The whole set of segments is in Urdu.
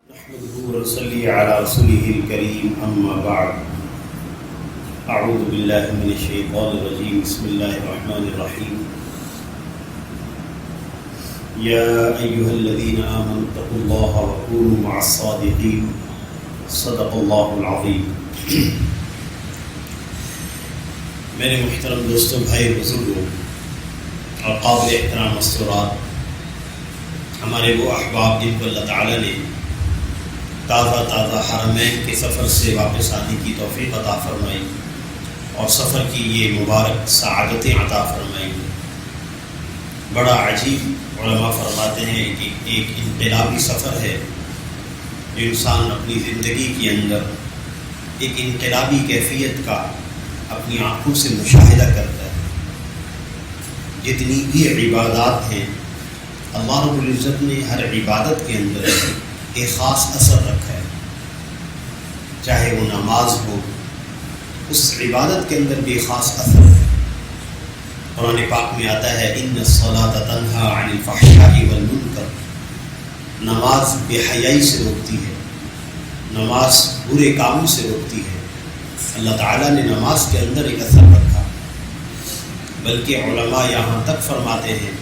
نحمده ونصلي على رسوله الكريم أما بعد أعوذ بالله من الشيطان الرجيم بسم الله الرحمن الرحيم يا أيها الذين آمنوا اتقوا الله وكونوا مع الصادقين صدق الله العظيم میرے محترم دوستوں، بھائی بزرگوں اور قابل احترام مستورات، ہمارے وہ احباب جن کو اللہ تعالیٰ نے تازہ حرمین کے سفر سے واپس آنے کی توفیق عطا فرمائی اور سفر کی یہ مبارک سعادتیں عطا فرمائی، بڑا عجیب علماء فرماتے ہیں کہ ایک انقلابی سفر ہے جو انسان اپنی زندگی کے اندر ایک انقلابی کیفیت کا اپنی آنکھوں سے مشاہدہ کرتا ہے۔ جتنی بھی عبادات ہیں، اللہ رب العزت نے ہر عبادت کے اندر ایک خاص اثر رکھا ہے، چاہے وہ نماز ہو، اس عبادت کے اندر بھی خاص اثر ہے۔ قرآن پاک میں آتا ہے ان الصلاۃ تنہی عن الفحشاء والمنکر، نماز بے حیائی سے روکتی ہے، نماز برے کاموں سے روکتی ہے۔ اللہ تعالیٰ نے نماز کے اندر ایک اثر رکھا، بلکہ علماء یہاں تک فرماتے ہیں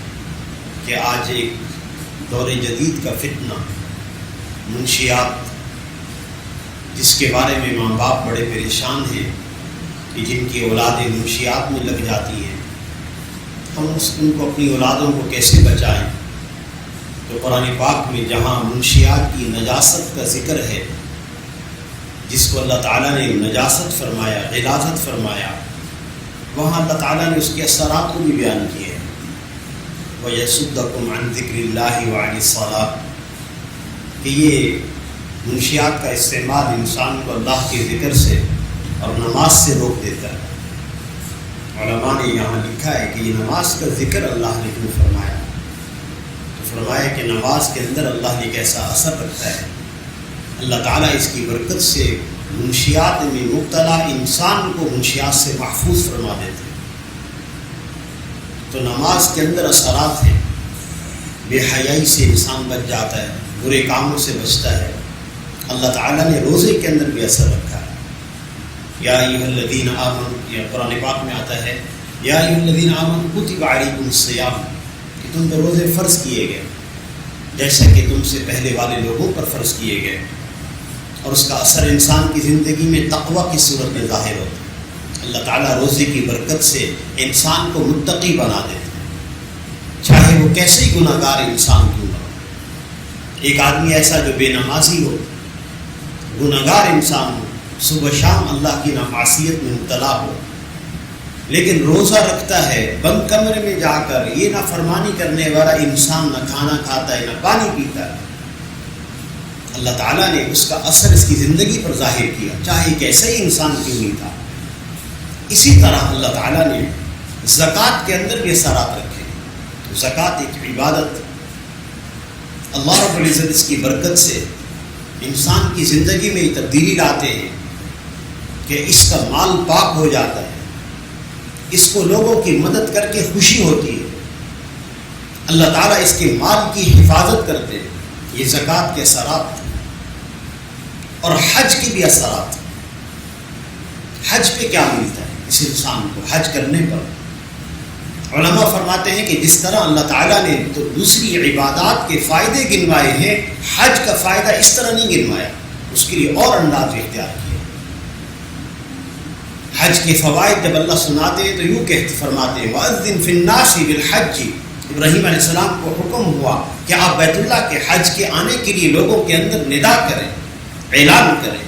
کہ آج ایک دور جدید کا فتنہ منشیات، جس کے بارے میں ماں باپ بڑے پریشان ہیں کہ جن کی اولادیں منشیات میں لگ جاتی ہیں، ہم ان کو اپنی اولادوں کو کیسے بچائیں؟ تو قرآن پاک میں جہاں منشیات کی نجاست کا ذکر ہے، جس کو اللہ تعالیٰ نے نجاست فرمایا، غلاظت فرمایا، وہاں اللہ تعالیٰ نے اس کے اثرات کو بھی بیان کیے ہیں۔ وَيَصُدَّكُمْ عَنْ ذِكْرِ اللَّهِ وَعَنِ الصَّلَاةِ، کہ یہ منشیات کا استعمال انسان کو اللہ کے ذکر سے اور نماز سے روک دیتا ہے۔ علماء نے یہاں لکھا ہے کہ یہ نماز کا ذکر اللہ نے کیوں فرمایا؟ تو فرمایا کہ نماز کے اندر اللہ نے کیسا اثر رکھتا ہے، اللہ تعالیٰ اس کی برکت سے منشیات میں مبتلا انسان کو منشیات سے محفوظ فرما دیتے ہیں۔ تو نماز کے اندر اثرات ہیں، بے حیائی سے انسان بچ جاتا ہے، برے کاموں سے بچتا ہے۔ اللہ تعالیٰ نے روزے کے اندر بھی اثر رکھا ہے۔ یا ایھا الذین آمنوا، یا قرآن پاک میں آتا ہے یا ایھا الذین آمنوا کتب علیکم الصیام، کہ تم پر روزے فرض کیے گئے جیسا کہ تم سے پہلے والے لوگوں پر فرض کیے گئے، اور اس کا اثر انسان کی زندگی میں تقویٰ کی صورت میں ظاہر ہوتا ہے۔ اللہ تعالیٰ روزے کی برکت سے انسان کو متقی بنا دیتے ہیں، چاہے وہ کیسے ہی گناہ گار انسان کیوں نہ ہو۔ ایک آدمی ایسا جو بے نمازی ہو، گناہ گار انسان ہو، صبح شام اللہ کی نامعصیت میں مبتلا ہو، لیکن روزہ رکھتا ہے، بند کمرے میں جا کر یہ نافرمانی کرنے والا انسان نہ کھانا کھاتا ہے نہ پانی پیتا ہے، اللہ تعالیٰ نے اس کا اثر اس کی زندگی پر ظاہر کیا، چاہے کیسے ہی انسان کیوں نہیں تھا۔ اسی طرح اللہ تعالیٰ نے زکوٰۃ کے اندر بھی اثرات رکھے۔ زکوٰۃ ایک عبادت، اللہ رب العزت اس کی برکت سے انسان کی زندگی میں تبدیلی لاتے ہیں کہ اس کا مال پاک ہو جاتا ہے، اس کو لوگوں کی مدد کر کے خوشی ہوتی ہے، اللہ تعالیٰ اس کے مال کی حفاظت کرتے ہیں۔ یہ زکوٰۃ کے اثرات اور حج کے بھی اثرات۔ حج پہ کیا ملتا ہے اس انسان کو؟ حج کرنے پر علماء فرماتے ہیں کہ جس طرح اللہ تعالیٰ نے تو دوسری عبادات کے فائدے گنوائے ہیں، حج کا فائدہ اس طرح نہیں گنوایا، اس کے لیے اور انداز اختیار کیا۔ حج کے فوائد جب اللہ سناتے ہیں تو یوں فرماتے ہیں وَأَذِّن فِي النَّاسِ بِالْحَجِّ، ابراہیم علیہ السلام کو حکم ہوا کہ آپ بیت اللہ کے حج کے آنے کے لیے لوگوں کے اندر ندا کریں، اعلان کریں۔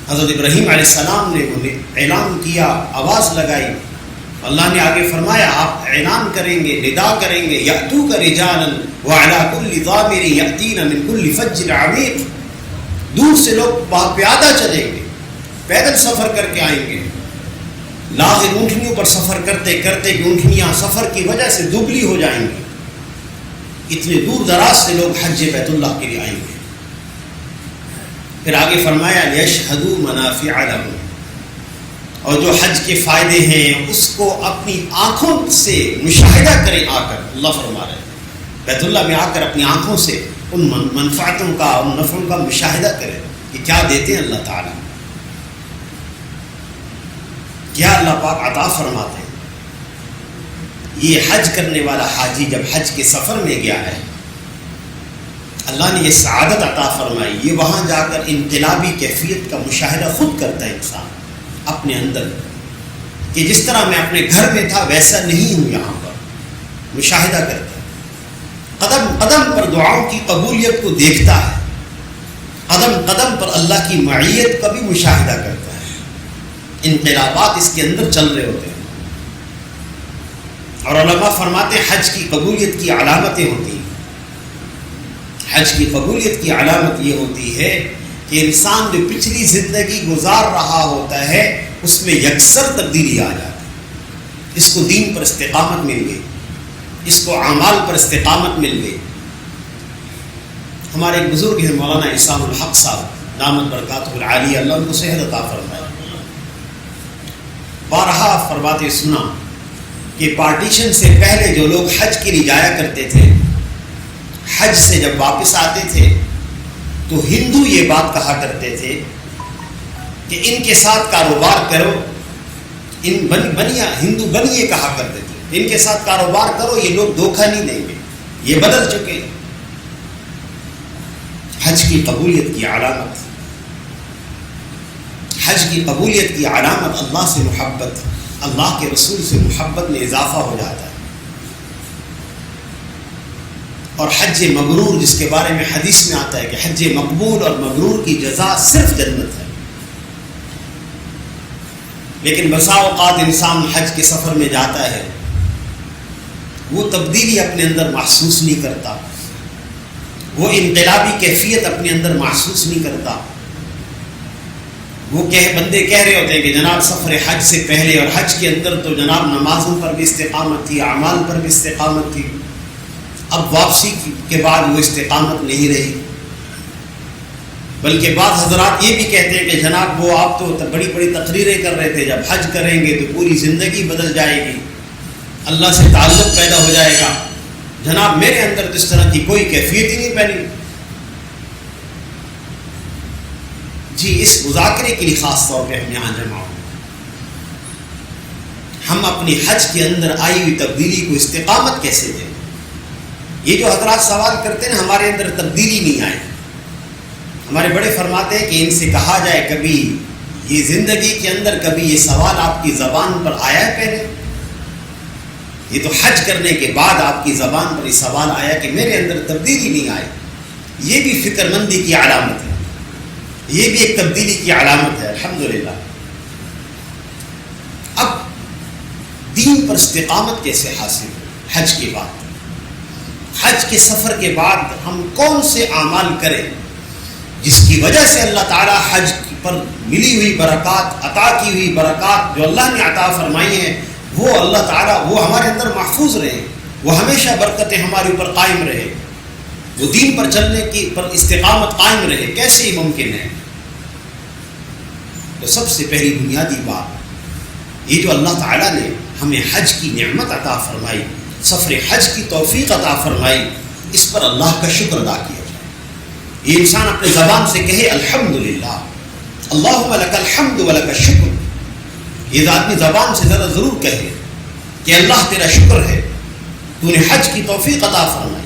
حضرت ابراہیم علیہ السلام نے اعلان کیا، آواز لگائی، اللہ نے آگے فرمایا آپ اعلان کریں گے، ندا کریں گے، یأتوک رجالا وعلی کل ضامر یأتین من کل فج عمیق، دور سے لوگ پیادہ چلیں گے، پیدل سفر کر کے آئیں گے، لاغر اونٹنیوں پر سفر کرتے کرتے کہ اونٹنیاں سفر کی وجہ سے دبلی ہو جائیں گی، اتنے دور دراز سے لوگ حج بیت اللہ کے لیے آئیں گے۔ پھر آگے فرمایا لیشہدوا منافع لہم، اور جو حج کے فائدے ہیں اس کو اپنی آنکھوں سے مشاہدہ کریں، آ کر اللہ فرما رہے ہیں بیت اللہ میں آ کر اپنی آنکھوں سے ان منفعتوں کا، ان نفعوں کا مشاہدہ کرے کہ کیا دیتے ہیں اللہ تعالیٰ، کیا اللہ پاک عطا فرماتے ہیں۔ یہ حج کرنے والا حاجی جب حج کے سفر میں گیا ہے، اللہ نے یہ سعادت عطا فرمائی، یہ وہاں جا کر انقلابی کیفیت کا مشاہدہ خود کرتا ہے انسان اپنے اندر، کہ جس طرح میں اپنے گھر میں تھا ویسا نہیں ہوں، یہاں پر مشاہدہ کرتا ہے، قدم قدم پر دعاؤں کی قبولیت کو دیکھتا ہے، قدم قدم پر اللہ کی معیت کا بھی مشاہدہ کرتا ہے، انقلابات اس کے اندر چل رہے ہوتے ہیں۔ اور علماء فرماتے ہیں حج کی قبولیت کی علامتیں ہوتی ہیں، حج کی قبولیت کی علامت یہ ہوتی ہے کہ انسان جو پچھلی زندگی گزار رہا ہوتا ہے اس میں یکسر تبدیلی آ جاتی ہے، اس کو دین پر استقامت مل گئی، اس کو اعمال پر استقامت مل گئی۔ ہمارے ایک بزرگ ہیں مولانا احسان الحق صاحب دامت برکاتہ العالیہ، اللہ ان کو صحت عطا فرمائے، بارہا فرماتے سنا کہ پارٹیشن سے پہلے جو لوگ حج کے لیے جایا کرتے تھے، حج سے جب واپس آتے تھے تو ہندو یہ بات کہا کرتے تھے کہ ان کے ساتھ کاروبار کرو، ان بنیا ہندو بنیے کہا کرتے تھے، ان کے ساتھ کاروبار کرو، یہ لوگ دھوکہ نہیں دیں گے، یہ بدل چکے۔ حج کی قبولیت کی علامت، حج کی قبولیت کی علامت اللہ سے محبت، اللہ کے رسول سے محبت میں اضافہ ہو جاتا ہے۔ اور حج مبرور جس کے بارے میں حدیث میں آتا ہے کہ حج مقبول اور مبرور کی جزا صرف جنت ہے، لیکن بسا اوقات انسان حج کے سفر میں جاتا ہے، وہ تبدیلی اپنے اندر محسوس نہیں کرتا، وہ انقلابی کیفیت اپنے اندر محسوس نہیں کرتا۔ وہ بندے کہہ رہے ہوتے ہیں کہ جناب سفر حج سے پہلے اور حج کے اندر تو جناب نمازوں پر بھی استقامت تھی، اعمال پر بھی استقامت تھی، اب واپسی کے بعد وہ استقامت نہیں رہی۔ بلکہ بعض حضرات یہ بھی کہتے ہیں کہ جناب وہ آپ تو بڑی بڑی تقریریں کر رہے تھے، جب حج کریں گے تو پوری زندگی بدل جائے گی، اللہ سے تعلق پیدا ہو جائے گا۔ جناب میرے اندر تو اس طرح کی کوئی کیفیت ہی نہیں پہنی۔ جی اس مذاکرے کے لیے خاص طور پہ ہم یہاں جمع ہوں، ہم اپنی حج کے اندر آئی ہوئی تبدیلی کو استقامت کیسے دیں؟ یہ جو حضرات سوال کرتے ہیں ہمارے اندر تبدیلی نہیں آئی، ہمارے بڑے فرماتے ہیں کہ ان سے کہا جائے کبھی یہ زندگی کے اندر کبھی یہ سوال آپ کی زبان پر آیا ہے پہلے؟ یہ تو حج کرنے کے بعد آپ کی زبان پر یہ سوال آیا کہ میرے اندر تبدیلی نہیں آئی۔ یہ بھی فکر مندی کی علامت ہے، یہ بھی ایک تبدیلی کی علامت ہے، الحمدللہ۔ اب دین پر استقامت کیسے حاصل ہو؟ حج کے بعد، حج کے سفر کے بعد ہم کون سے اعمال کریں جس کی وجہ سے اللہ تعالیٰ حج پر ملی ہوئی برکات، عطا کی ہوئی برکات جو اللہ نے عطا فرمائی ہیں، وہ اللہ تعالیٰ وہ ہمارے اندر محفوظ رہے، وہ ہمیشہ برکتیں ہمارے اوپر قائم رہے، وہ دین پر چلنے کی پر استقامت قائم رہے۔ کیسے یہ ممکن ہے؟ تو سب سے پہلی بنیادی بات، یہ جو اللہ تعالیٰ نے ہمیں حج کی نعمت عطا فرمائی، سفر حج کی توفیق عطا فرمائی، اس پر اللہ کا شکر ادا کیا جائے۔ یہ انسان اپنے زبان سے کہے الحمدللہ، اللہم لک الحمد ولک الشکر۔ یہ آدمی زبان سے ذرا ضرور کہے کہ اللہ تیرا شکر ہے، تو نے حج کی توفیق عطا فرمائی۔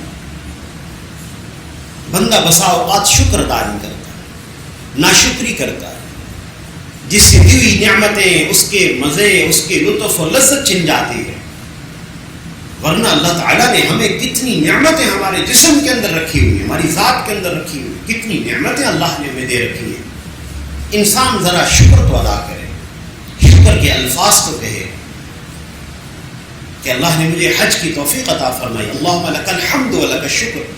بندہ بسا اوقات شکر ادا نہیں کرتا، ناشکری کرتا ہے، جس سے دی ہوئی نعمتیں، اس کے مزے، اس کے لطف و لذت چھن جاتی ہے۔ ورنہ اللہ تعالیٰ نے ہمیں کتنی نعمتیں ہمارے جسم کے اندر رکھی ہوئی ہیں، ہماری ذات کے اندر رکھی ہوئی، کتنی نعمتیں اللہ نے ہمیں دے رکھی ہیں۔ انسان ذرا شکر تو ادا کرے، شکر کے الفاظ تو کہے کہ اللہ نے مجھے حج کی توفیق عطا فرمائی، اللہم لک الحمد ولک الشکر۔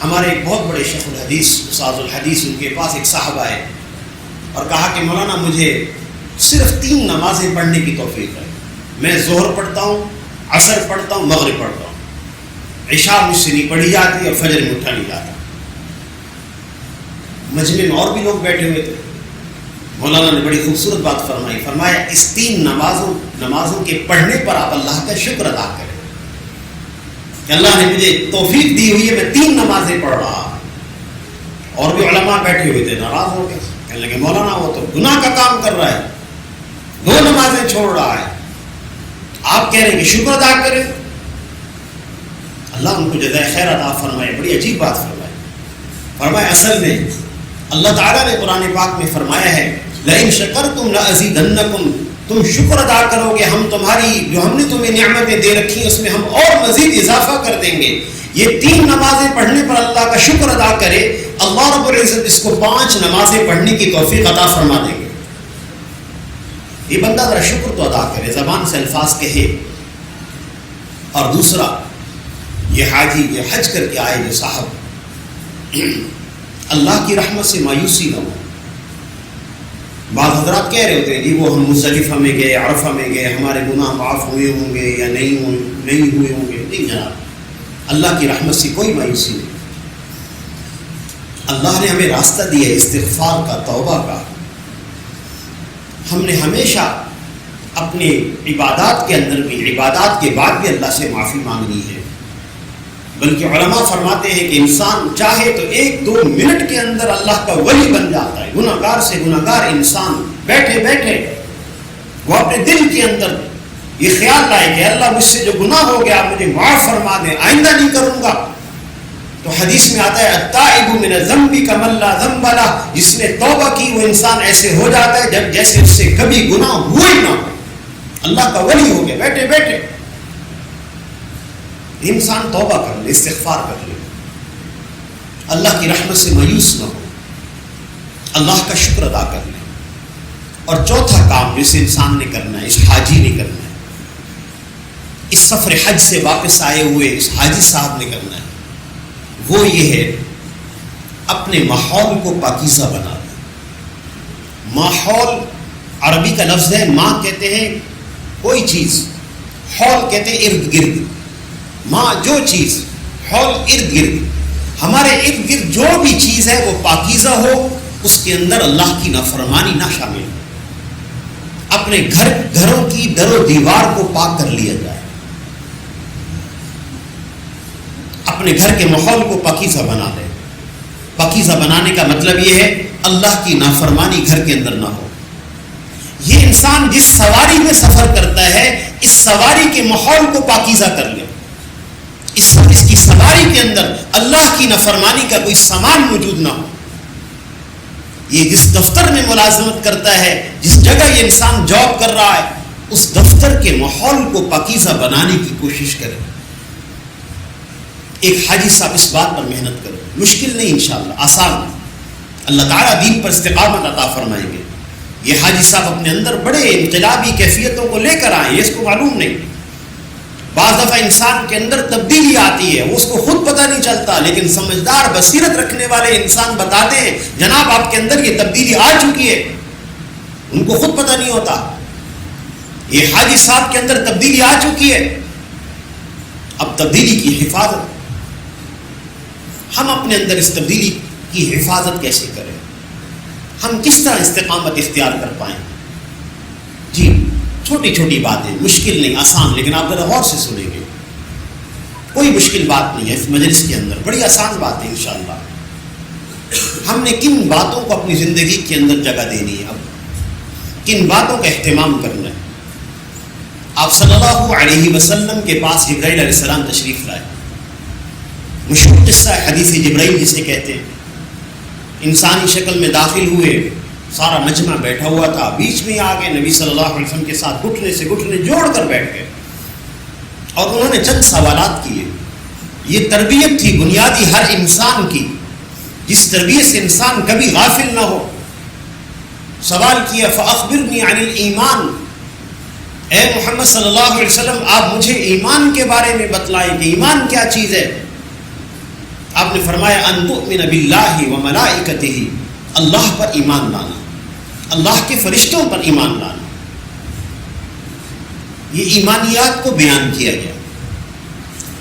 ہمارے ایک بہت بڑے شیخ الحدیث، استاد الحدیث، ان کے پاس ایک صاحب آئے اور کہا کہ مولانا مجھے صرف 3 نمازیں پڑھنے کی توفیق ہے، میں ظہر پڑھتا ہوں، عصر پڑھتا ہوں، مغرب پڑھتا ہوں، عشاء مجھ سے نہیں پڑھی جاتی اور فجر میں اٹھا نہیں جاتا۔ مجمع میں اور بھی لوگ بیٹھے ہوئے تھے، مولانا نے بڑی خوبصورت بات فرمائی، فرمایا اس 3 نمازوں کے پڑھنے پر آپ اللہ کا شکر ادا کریں کہ اللہ نے مجھے توفیق دی ہوئی ہے، میں 3 نمازیں پڑھ رہا. اور بھی علماء بیٹھے ہوئے تھے، ناراض ہو گئے، کہنے لگے مولانا وہ تو گناہ کا کام کر رہا ہے، 2 نمازیں چھوڑ رہا ہے، آپ کہہ رہے ہیں کہ شکر ادا کریں. اللہ ان کو جزائے خیر عطا فرمائے. بڑی عجیب بات فرمائے. فرمائے اصل میں اللہ تعالیٰ نے قرآن پاک میں فرمایا ہے لئن شکرتم لازیدنکم، تم شکر ادا کرو گے ہم تمہاری جو ہم نے تمہیں نعمتیں دے رکھی ہیں اس میں ہم اور مزید اضافہ کر دیں گے. یہ 3 نمازیں پڑھنے پر اللہ کا شکر ادا کرے، اللہ رب العزت اس کو 5 نمازیں پڑھنے کی توفیق عطا فرما دیں گے. یہ بندہ ذرا شکر تو ادا کرے، زبان سے الفاظ کہے. اور دوسرا یہ حاجی یہ حج کر کے آئے جو صاحب، اللہ کی رحمت سے مایوسی نہ ہو. بعض حضرات کہہ رہے ہوتے ہیں جی وہ ہم مزدلفہ میں گئے، عرفہ میں گئے، ہمارے گناہ معاف ہوئے ہوں گے یا نہیں ہوئے ہوں گے. نہیں جناب، اللہ کی رحمت سے کوئی مایوسی نہیں. اللہ نے ہمیں راستہ دیا ہے استغفار کا، توبہ کا. ہم نے ہمیشہ اپنے عبادات کے اندر بھی، عبادات کے بعد بھی اللہ سے معافی مانگنی ہے. بلکہ علماء فرماتے ہیں کہ انسان چاہے تو 1-2 منٹ کے اندر اللہ کا ولی بن جاتا ہے. گناہ گار سے گناہ گار انسان بیٹھے بیٹھے وہ اپنے دل کے اندر یہ خیال لائے کہ اللہ مجھ سے جو گناہ ہو گیا مجھے معاف فرما دیں، آئندہ نہیں کروں گا. تو حدیث میں آتا ہے التائب من الذنب کمن لا ذنب لہ، جس نے توبہ کی وہ انسان ایسے ہو جاتا ہے جب جیسے اس سے کبھی گناہ ہوئے ہی نہ ہو. اللہ کا ولی ہو گیا بیٹھے بیٹھے. انسان توبہ کر لے، استغفار کر لے، اللہ کی رحمت سے مایوس نہ ہو، اللہ کا شکر ادا کر لے. اور چوتھا کام جسے انسان نے کرنا ہے، اس حاجی نے کرنا ہے، اس سفر حج سے واپس آئے ہوئے اس حاجی صاحب نے کرنا ہے، وہ یہ ہے اپنے ماحول کو پاکیزہ بنا دیں. ماحول عربی کا لفظ ہے، ماں کہتے ہیں کوئی چیز، حول کہتے ہیں ارد گرد. ماں جو چیز، حول ارد گرد. ہمارے ارد گرد جو بھی چیز ہے وہ پاکیزہ ہو، اس کے اندر اللہ کی نافرمانی نہ شامل ہو. اپنے گھروں کی در و دیوار کو پاک کر لیا جائے. اپنے گھر کے ماحول کو پاکیزہ بنا دے. پاکیزہ بنانے کا مطلب یہ ہے اللہ کی نافرمانی گھر کے اندر نہ ہو. یہ انسان جس سواری میں سفر کرتا ہے اس سواری کے ماحول کو پاکیزہ کر لے. اس کی سواری کے اندر اللہ کی نافرمانی کا کوئی سامان موجود نہ ہو. یہ جس دفتر میں ملازمت کرتا ہے، جس جگہ یہ انسان جاب کر رہا ہے، اس دفتر کے ماحول کو پاکیزہ بنانے کی کوشش کرے. ایک حاجی صاحب اس بات پر محنت کرے. مشکل نہیں، انشاءاللہ آسان. اللہ تعالیٰ دین پر استقامت عطا فرمائیں گے. یہ حاجی صاحب اپنے اندر بڑے انقلابی کیفیتوں کو لے کر آئے، اس کو معلوم نہیں. بعض دفعہ انسان کے اندر تبدیلی آتی ہے، وہ اس کو خود پتہ نہیں چلتا، لیکن سمجھدار بصیرت رکھنے والے انسان بتاتے ہیں جناب آپ کے اندر یہ تبدیلی آ چکی ہے. ان کو خود پتہ نہیں ہوتا. یہ حاجی صاحب کے اندر تبدیلی آ چکی ہے. اب تبدیلی کی حفاظت، ہم اپنے اندر اس تبدیلی کی حفاظت کیسے کریں؟ ہم کس طرح استقامت اختیار کر پائیں؟ جی چھوٹی چھوٹی باتیں، مشکل نہیں، آسان. لیکن آپ ذرا غور سے سنیں گے، کوئی مشکل بات نہیں ہے اس مجلس کے اندر، بڑی آسان بات ہے انشاءاللہ. ہم نے کن باتوں کو اپنی زندگی کے اندر جگہ دینی ہے، اب کن باتوں کا اہتمام کرنا ہے. آپ صلی اللہ علیہ وسلم کے پاس جبرائیل علیہ السلام تشریف لائے. مشہور قصہ ہے حدیث جبرائیل جسے کہتے ہیں. انسانی شکل میں داخل ہوئے، سارا مجمع بیٹھا ہوا تھا، بیچ میں آ گئے نبی صلی اللہ علیہ وسلم کے ساتھ گھٹنے سے گھٹنے جوڑ کر بیٹھ گئے اور انہوں نے چند سوالات کیے. یہ تربیت تھی بنیادی ہر انسان کی، جس تربیت سے انسان کبھی غافل نہ ہو. سوال کیا فاخبرنی عن الایمان، اے محمد صلی اللہ علیہ وسلم آپ مجھے ایمان کے بارے میں بتلائیں کہ ایمان کیا چیز ہے. آپ نے فرمایا ان تؤمن باللہ وملائکتہ، اللہ پر ایمان لانا، اللہ کے فرشتوں پر ایمان لانا. یہ ایمانیات کو بیان کیا گیا.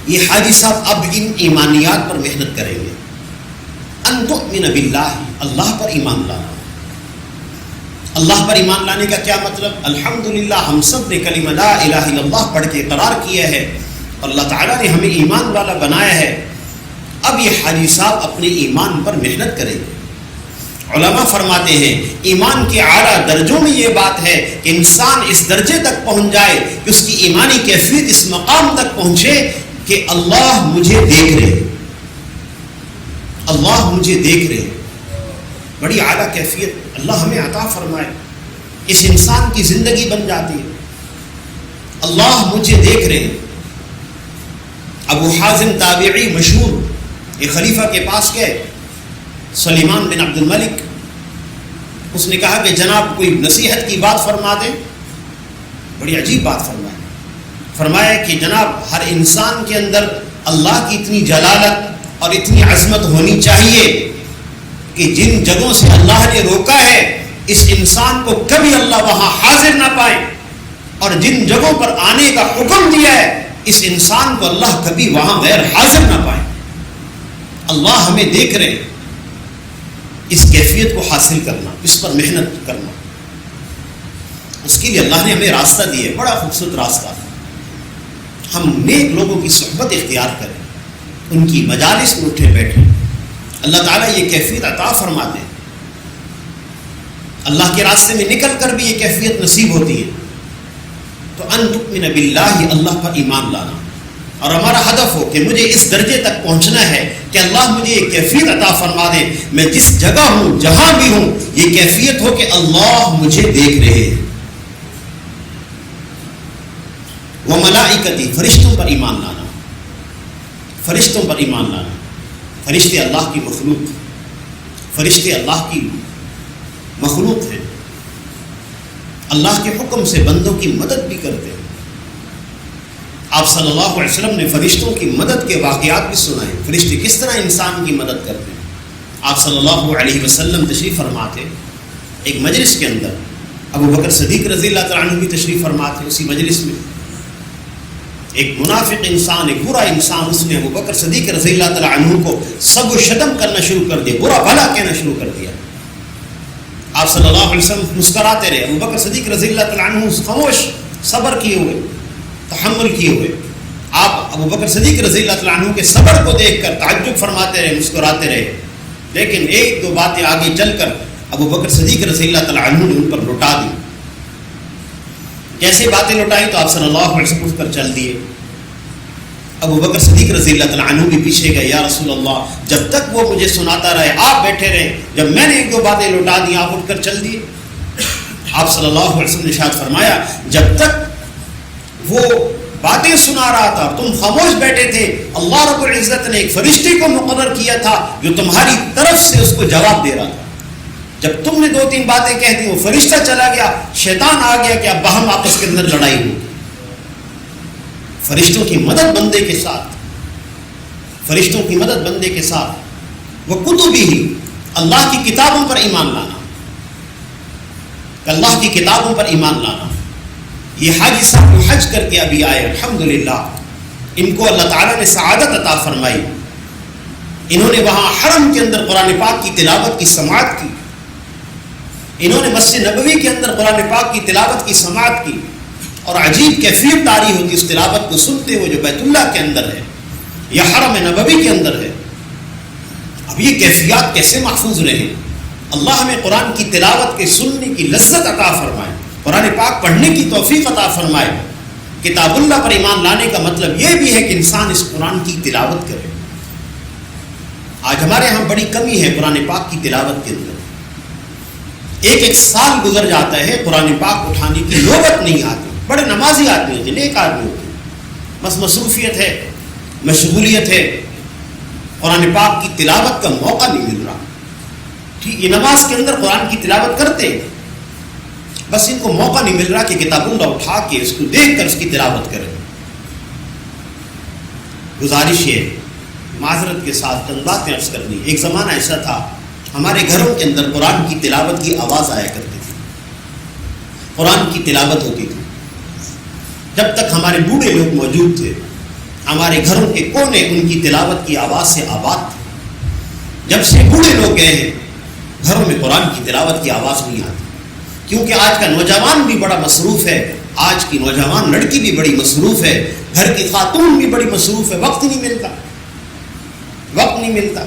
یہ حاجی صاحب اب ان ایمانیات پر محنت کریں گے. ان تؤمن باللہ، اللہ پر ایمان لانا. اللہ پر ایمان لانے کا کیا مطلب؟ الحمدللہ ہم سب نے کلمہ لا الہ الا اللہ پڑھ کے اقرار کیا ہے اور اللہ تعالیٰ نے ہمیں ایمان والا بنایا ہے. اب یہ حاجی صاحب اپنے ایمان پر محنت کریں گے. علماء فرماتے ہیں ایمان کے اعلیٰ درجوں میں یہ بات ہے کہ انسان اس درجے تک پہنچ جائے کہ اس کی ایمانی کیفیت اس مقام تک پہنچے کہ اللہ مجھے دیکھ رہے، اللہ مجھے دیکھ رہے. بڑی اعلیٰ کیفیت اللہ ہمیں عطا فرمائے. اس انسان کی زندگی بن جاتی ہے اللہ مجھے دیکھ رہے ہیں. ابو حازم تابعی مشہور ایک خلیفہ کے پاس گئے، سلیمان بن عبد الملک. اس نے کہا کہ جناب کوئی نصیحت کی بات فرما دیں. بڑی عجیب بات فرمایا کہ جناب ہر انسان کے اندر اللہ کی اتنی جلالت اور اتنی عظمت ہونی چاہیے کہ جن جگہوں سے اللہ نے روکا ہے اس انسان کو کبھی اللہ وہاں حاضر نہ پائے، اور جن جگہوں پر آنے کا حکم دیا ہے اس انسان کو اللہ کبھی وہاں غیر حاضر نہ پائے. اللہ ہمیں دیکھ رہے ہیں. اس کیفیت کو حاصل کرنا، اس پر محنت کرنا، اس کے لیے اللہ نے ہمیں راستہ دیا ہے. بڑا خوبصورت راستہ. ہم نیک لوگوں کی صحبت اختیار کریں، ان کی مجالس میں اٹھے بیٹھیں. اللہ تعالیٰ یہ کیفیت عطا فرما دے. اللہ کے راستے میں نکل کر بھی یہ کیفیت نصیب ہوتی ہے. تو ان تؤمن باللہ، اللہ پر ایمان لانا، اور ہمارا ہدف ہو کہ مجھے اس درجے تک پہنچنا ہے کہ اللہ مجھے یہ کیفیت عطا فرما دے. میں جس جگہ ہوں جہاں بھی ہوں یہ کیفیت ہو کہ اللہ مجھے دیکھ رہے ہیں. وملائکتی، فرشتوں پر ایمان لانا. فرشتوں پر ایمان لانا. فرشتے اللہ کی مخلوق، فرشتے اللہ کی مخلوق ہیں. اللہ کے حکم سے بندوں کی مدد بھی کرتے ہیں. آپ صلی اللہ علیہ وسلم نے فرشتوں کی مدد کے واقعات بھی سنائے. فرشتے کس طرح انسان کی مدد کرتے ہیں. آپ صلی اللہ علیہ وسلم تشریف فرما تھے ایک مجلس کے اندر. ابو بکر صدیق رضی اللہ تعالیٰ عنہ بھی تشریف فرما تھے. اسی مجلس میں ایک منافق انسان، ایک برا انسان، اس نے ابو بکر صدیق رضی اللہ تعالیٰ عنہ کو سب و شتم کرنا شروع کر دیا، برا بھلا کہنا شروع کر دیا. آپ صلی اللہ علیہ وسلم مسکراتے رہے. ابو بکر صدیق رضی اللہ تعالیٰ عنہ خاموش، صبر کیے ہوئے، تحمل کیے ہوئے. آپ ابو بکر صدیق رضی اللہ تعالیٰ عنہ کے صبر کو دیکھ کر تعجب فرماتے رہے، مسکراتے رہے. لیکن ایک دو باتیں آگے چل کر ابو بکر صدیق رضی اللہ تعالیٰ عنہ نے ان پر لوٹا دی. کیسے باتیں لوٹائیں تو آپ صلی اللہ علیہ وسلم اٹھ کر چل دیے. ابو بکر صدیق رضی اللہ تعالیٰ عنہ بھی پیچھے گئے. یا رسول اللہ، جب تک وہ مجھے سناتا رہے آپ بیٹھے رہے، جب میں نے ایک دو باتیں لوٹا دی آپ اٹھ کر چل دیے. آپ صلی اللہ علیہ وسلم نے ارشاد فرمایا جب تک وہ باتیں سنا رہا تھا تم خاموش بیٹھے تھے، اللہ رب العزت نے ایک فرشتے کو مقرر کیا تھا جو تمہاری طرف سے اس کو جواب دے رہا تھا. جب تم نے دو تین باتیں کہہ دی وہ فرشتہ چلا گیا، شیطان آ گیا کہ اب باہم آپس کے اندر لڑائی ہوگی. فرشتوں کی مدد بندے کے ساتھ، فرشتوں کی مدد بندے کے ساتھ. وہ کتبی ہی، اللہ کی کتابوں پر ایمان لانا، اللہ کی کتابوں پر ایمان لانا. یہ حاجی صاحب جو حج کر کے ابھی آئے الحمدللہ، ان کو اللہ تعالیٰ نے سعادت عطا فرمائی. انہوں نے وہاں حرم کے اندر قرآن پاک کی تلاوت کی سماعت کی. انہوں نے مسجد نبوی کے اندر قرآن پاک کی تلاوت کی سماعت کی، اور عجیب کیفیت طاری ہوتی اس تلاوت کو سنتے ہوئے جو بیت اللہ کے اندر ہے یا حرم نبوی کے اندر ہے. اب یہ کیفیات کیسے محفوظ رہیں؟ اللہ ہمیں قرآن کی تلاوت کے سننے کی لذت عطا فرمائے، قرآن پاک پڑھنے کی توفیق عطا فرمائے. کتاب اللہ پر ایمان لانے کا مطلب یہ بھی ہے کہ انسان اس قرآن کی تلاوت کرے. آج ہمارے ہاں بڑی کمی ہے قرآن پاک کی تلاوت کے اندر. ایک سال گزر جاتا ہے قرآن پاک اٹھانے کی نوبت نہیں آتی. بڑے نمازی آدمی ہوتے، نیک آدمی ہوتے، بس مصروفیت ہے، مشغولیت ہے، قرآن پاک کی تلاوت کا موقع نہیں مل رہا. ٹھیک، یہ نماز کے اندر قرآن کی تلاوت کرتے، بس ان کو موقع نہیں مل رہا کہ کتاب اللہ اٹھا کے اس کو دیکھ کر اس کی تلاوت کریں. گزارش ہے، معذرت کے ساتھ چند باتیں عرض کرنی. ایک زمانہ ایسا تھا ہمارے گھروں کے اندر قرآن کی تلاوت کی آواز آیا کرتی تھی، قرآن کی تلاوت ہوتی تھی. جب تک ہمارے بوڑھے لوگ موجود تھے ہمارے گھروں کے کونے ان کی تلاوت کی آواز سے آباد تھے. جب سے بوڑھے لوگ گئے ہیں گھروں میں قرآن کی تلاوت کی آواز نہیں آتی، کیونکہ آج کا نوجوان بھی بڑا مصروف ہے، آج کی نوجوان لڑکی بھی بڑی مصروف ہے. گھر کی خاتون بھی بڑی مصروف ہے، وقت نہیں ملتا، وقت نہیں ملتا۔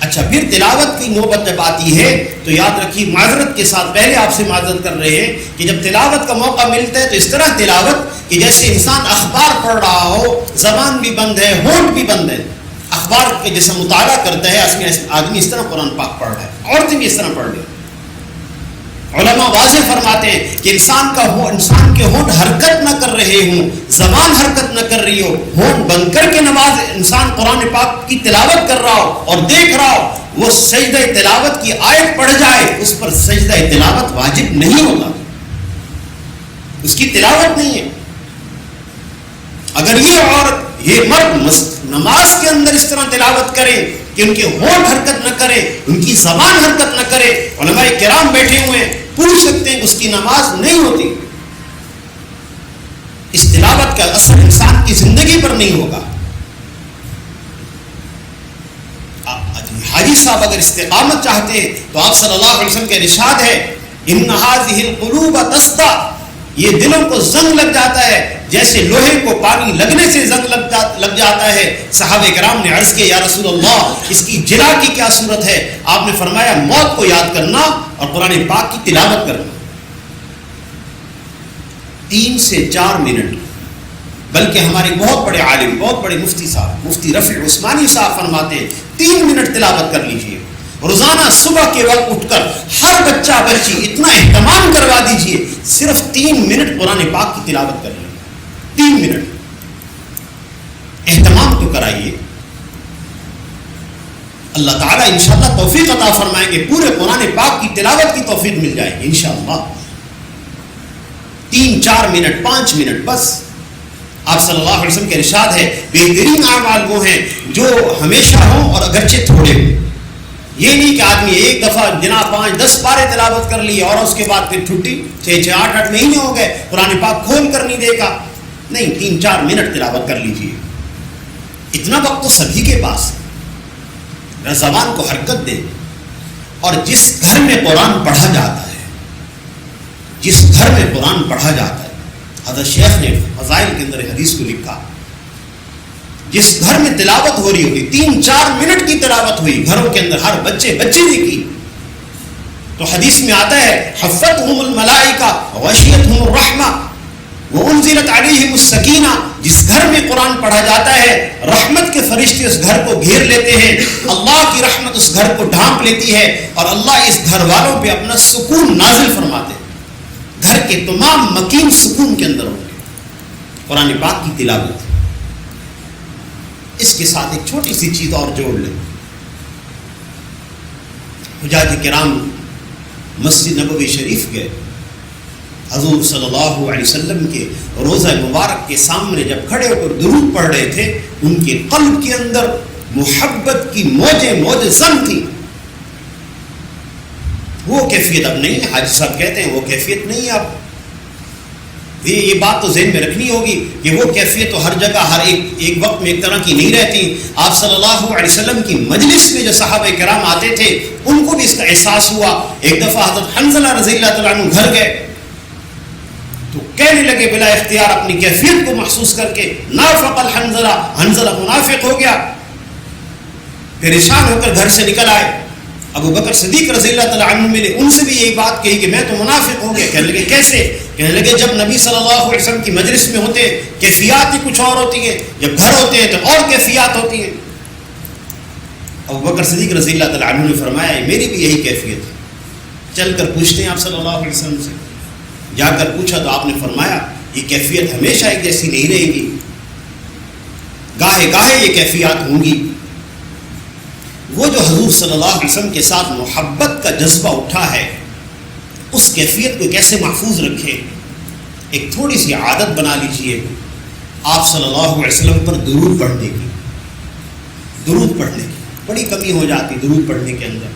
اچھا، پھر تلاوت کی نوبت جب آتی ہے تو یاد رکھیے، معذرت کے ساتھ پہلے آپ سے معذرت کر رہے ہیں کہ جب تلاوت کا موقع ملتا ہے تو اس طرح تلاوت کہ جیسے انسان اخبار پڑھ رہا ہو، زبان بھی بند ہے، ہونٹ بھی بند ہے، اخبار کے جیسا مطالعہ کرتا ہے آدمی، اس طرح قرآن پاک پڑھ رہا ہے، عورتیں بھی اس طرح پڑھ رہی ہیں۔ علماء واضح فرماتے ہیں کہ انسان کے ہونٹ حرکت نہ کر رہے ہوں، زبان حرکت نہ کر رہی ہو، ہونٹ بند کر کے نماز انسان قرآن پاک کی تلاوت کر رہا ہو اور دیکھ رہا ہو، وہ سجدہ تلاوت کی آیت پڑھ جائے، اس پر سجدہ تلاوت واجب نہیں ہوگا، اس کی تلاوت نہیں ہے۔ اگر یہ عورت، یہ مرد نماز کے اندر اس طرح تلاوت کرے کہ ان کے ہونٹ حرکت نہ کرے، ان کی زبان حرکت نہ کرے، علماء کرام بیٹھے ہوئے ہیں، پوچھ سکتے ہیں کہ اس کی نماز نہیں ہوتی۔ اس تلاوت کا اثر انسان کی زندگی پر نہیں ہوگا۔ حاجی صاحب اگر استقامت چاہتے ہیں تو آپ صلی اللہ علیہ وسلم کا ارشاد ہے، ان هذه القلوب تصدع، یہ دلوں کو زنگ لگ جاتا ہے جیسے لوہے کو پانی لگنے سے زنگ لگ جاتا ہے۔ صحابہ کرام نے عرض کیا، یا رسول اللہ، اس کی جلا کی کیا صورت ہے؟ آپ نے فرمایا، موت کو یاد کرنا اور قرآن پاک کی تلاوت کرنا۔ 3 سے 4 منٹ، بلکہ ہمارے بہت بڑے عالم، بہت بڑے مفتی صاحب، مفتی رفیع عثمانی صاحب فرماتے ہیں 3 منٹ تلاوت کر لیجئے۔ روزانہ صبح کے وقت اٹھ کر ہر بچہ بچی اتنا اہتمام کروا دیجئے، صرف 3 منٹ قرآن پاک کی تلاوت کر لیں، 3 منٹ اہتمام تو کرائیے۔ اللہ تعالیٰ انشاءاللہ توفیق عطا فرمائیں گے، پورے قرآن پاک کی تلاوت کی توفیق مل جائے گی انشاءاللہ۔ 3 4 منٹ 5 منٹ بس۔ آپ صلی اللہ علیہ وسلم کے ارشاد ہے، بہترین اعمال وہ ہیں جو ہمیشہ ہوں اور اگرچہ تھوڑے ہوں۔ یہ نہیں کہ آدمی ایک دفعہ جناب 5-10 پارے تلاوت کر لی اور اس کے بعد پھر چھٹی، 6 8 مہینے ہو گئے، قرآن پاک کھول کر نہیں دیکھا۔ نہیں، 3 4 منٹ تلاوت کر لیجیے۔ اتنا وقت تو سبھی کے پاس ہے، زبان کو حرکت دیں۔ اور جس گھر میں قرآن پڑھا جاتا ہے، جس گھر میں قرآن پڑھا جاتا ہے، حضرت شیخ نے فضائل کے اندر حدیث کو لکھا، جس گھر میں تلاوت ہو رہی ہوگی، 3 4 منٹ کی تلاوت ہوئی، گھروں کے اندر ہر بچے نے کی، تو حدیث میں آتا ہے، حفتہم الملائکہ غشیتہم الرحمہ وانزلت علیہم السکینہ، جس گھر میں قرآن پڑھا جاتا ہے رحمت کے فرشتے اس گھر کو گھیر لیتے ہیں، اللہ کی رحمت اس گھر کو ڈھانپ لیتی ہے اور اللہ اس گھر والوں پہ اپنا سکون نازل فرماتے ہیں، گھر کے تمام مکین سکون کے اندر ہوں گے۔ قرآن پاک کی تلاوت۔ اس کے ساتھ ایک چھوٹی سی چیز اور جوڑ لیں، حجاج کرام مسجد نبوی شریف گئے، حضور صلی اللہ علیہ وسلم کے روضہ مبارک کے سامنے جب کھڑے ہو کر درود پڑھ رہے تھے، ان کے قلب کے اندر محبت کی موجیں زن تھی۔ وہ کیفیت اب نہیں ہے، حاجی صاحب کہتے ہیں وہ کیفیت نہیں ہے اب۔ یہ بات تو ذہن میں رکھنی ہوگی کہ وہ کیفیت تو ہر جگہ ہر ایک وقت میں ایک طرح کی نہیں رہتی۔ آپ صلی اللہ علیہ وسلم کی مجلس میں جو صحابہ کرام آتے تھے ان کو بھی اس کا احساس ہوا۔ ایک دفعہ حضرت حنظلہ رضی اللہ تعالیٰ عنہ گھر گئے تو کہنے لگے بلا اختیار اپنی کیفیت کو محسوس کر کے، نافق الحنظلہ، حنظلہ منافق ہو گیا۔ پریشان ہو کر گھر سے نکل آئے، ابو بکر صدیق رضی اللہ تعالیٰ عنہ ملے، ان سے بھی یہی بات کہی کہ میں تو منافق ہو گیا۔ کہنے لگے کیسے؟ کہنے لگے جب نبی صلی اللہ علیہ وسلم کی مجلس میں ہوتے کیفیات ہی کچھ اور ہوتی ہیں، جب گھر ہوتے ہیں تو اور کیفیات ہوتی ہیں۔ ابو بکر صدیق رضی اللہ تعالیٰ عنہ نے فرمایا میری بھی یہی کیفیت ہے، چل کر پوچھتے ہیں آپ صلی اللہ علیہ وسلم سے۔ جا کر پوچھا تو آپ نے فرمایا یہ کیفیت ہمیشہ ایک جیسی نہیں رہے گی، گاہے گاہے یہ کیفیات ہوں گی۔ وہ جو حضور صلی اللہ علیہ وسلم کے ساتھ محبت کا جذبہ اٹھا ہے، اس کیفیت کو کیسے محفوظ رکھے؟ ایک تھوڑی سی عادت بنا لیجئے آپ صلی اللہ علیہ وسلم پر درود پڑھنے کی۔ درود پڑھنے کی بڑی کمی ہو جاتی درود پڑھنے کے اندر۔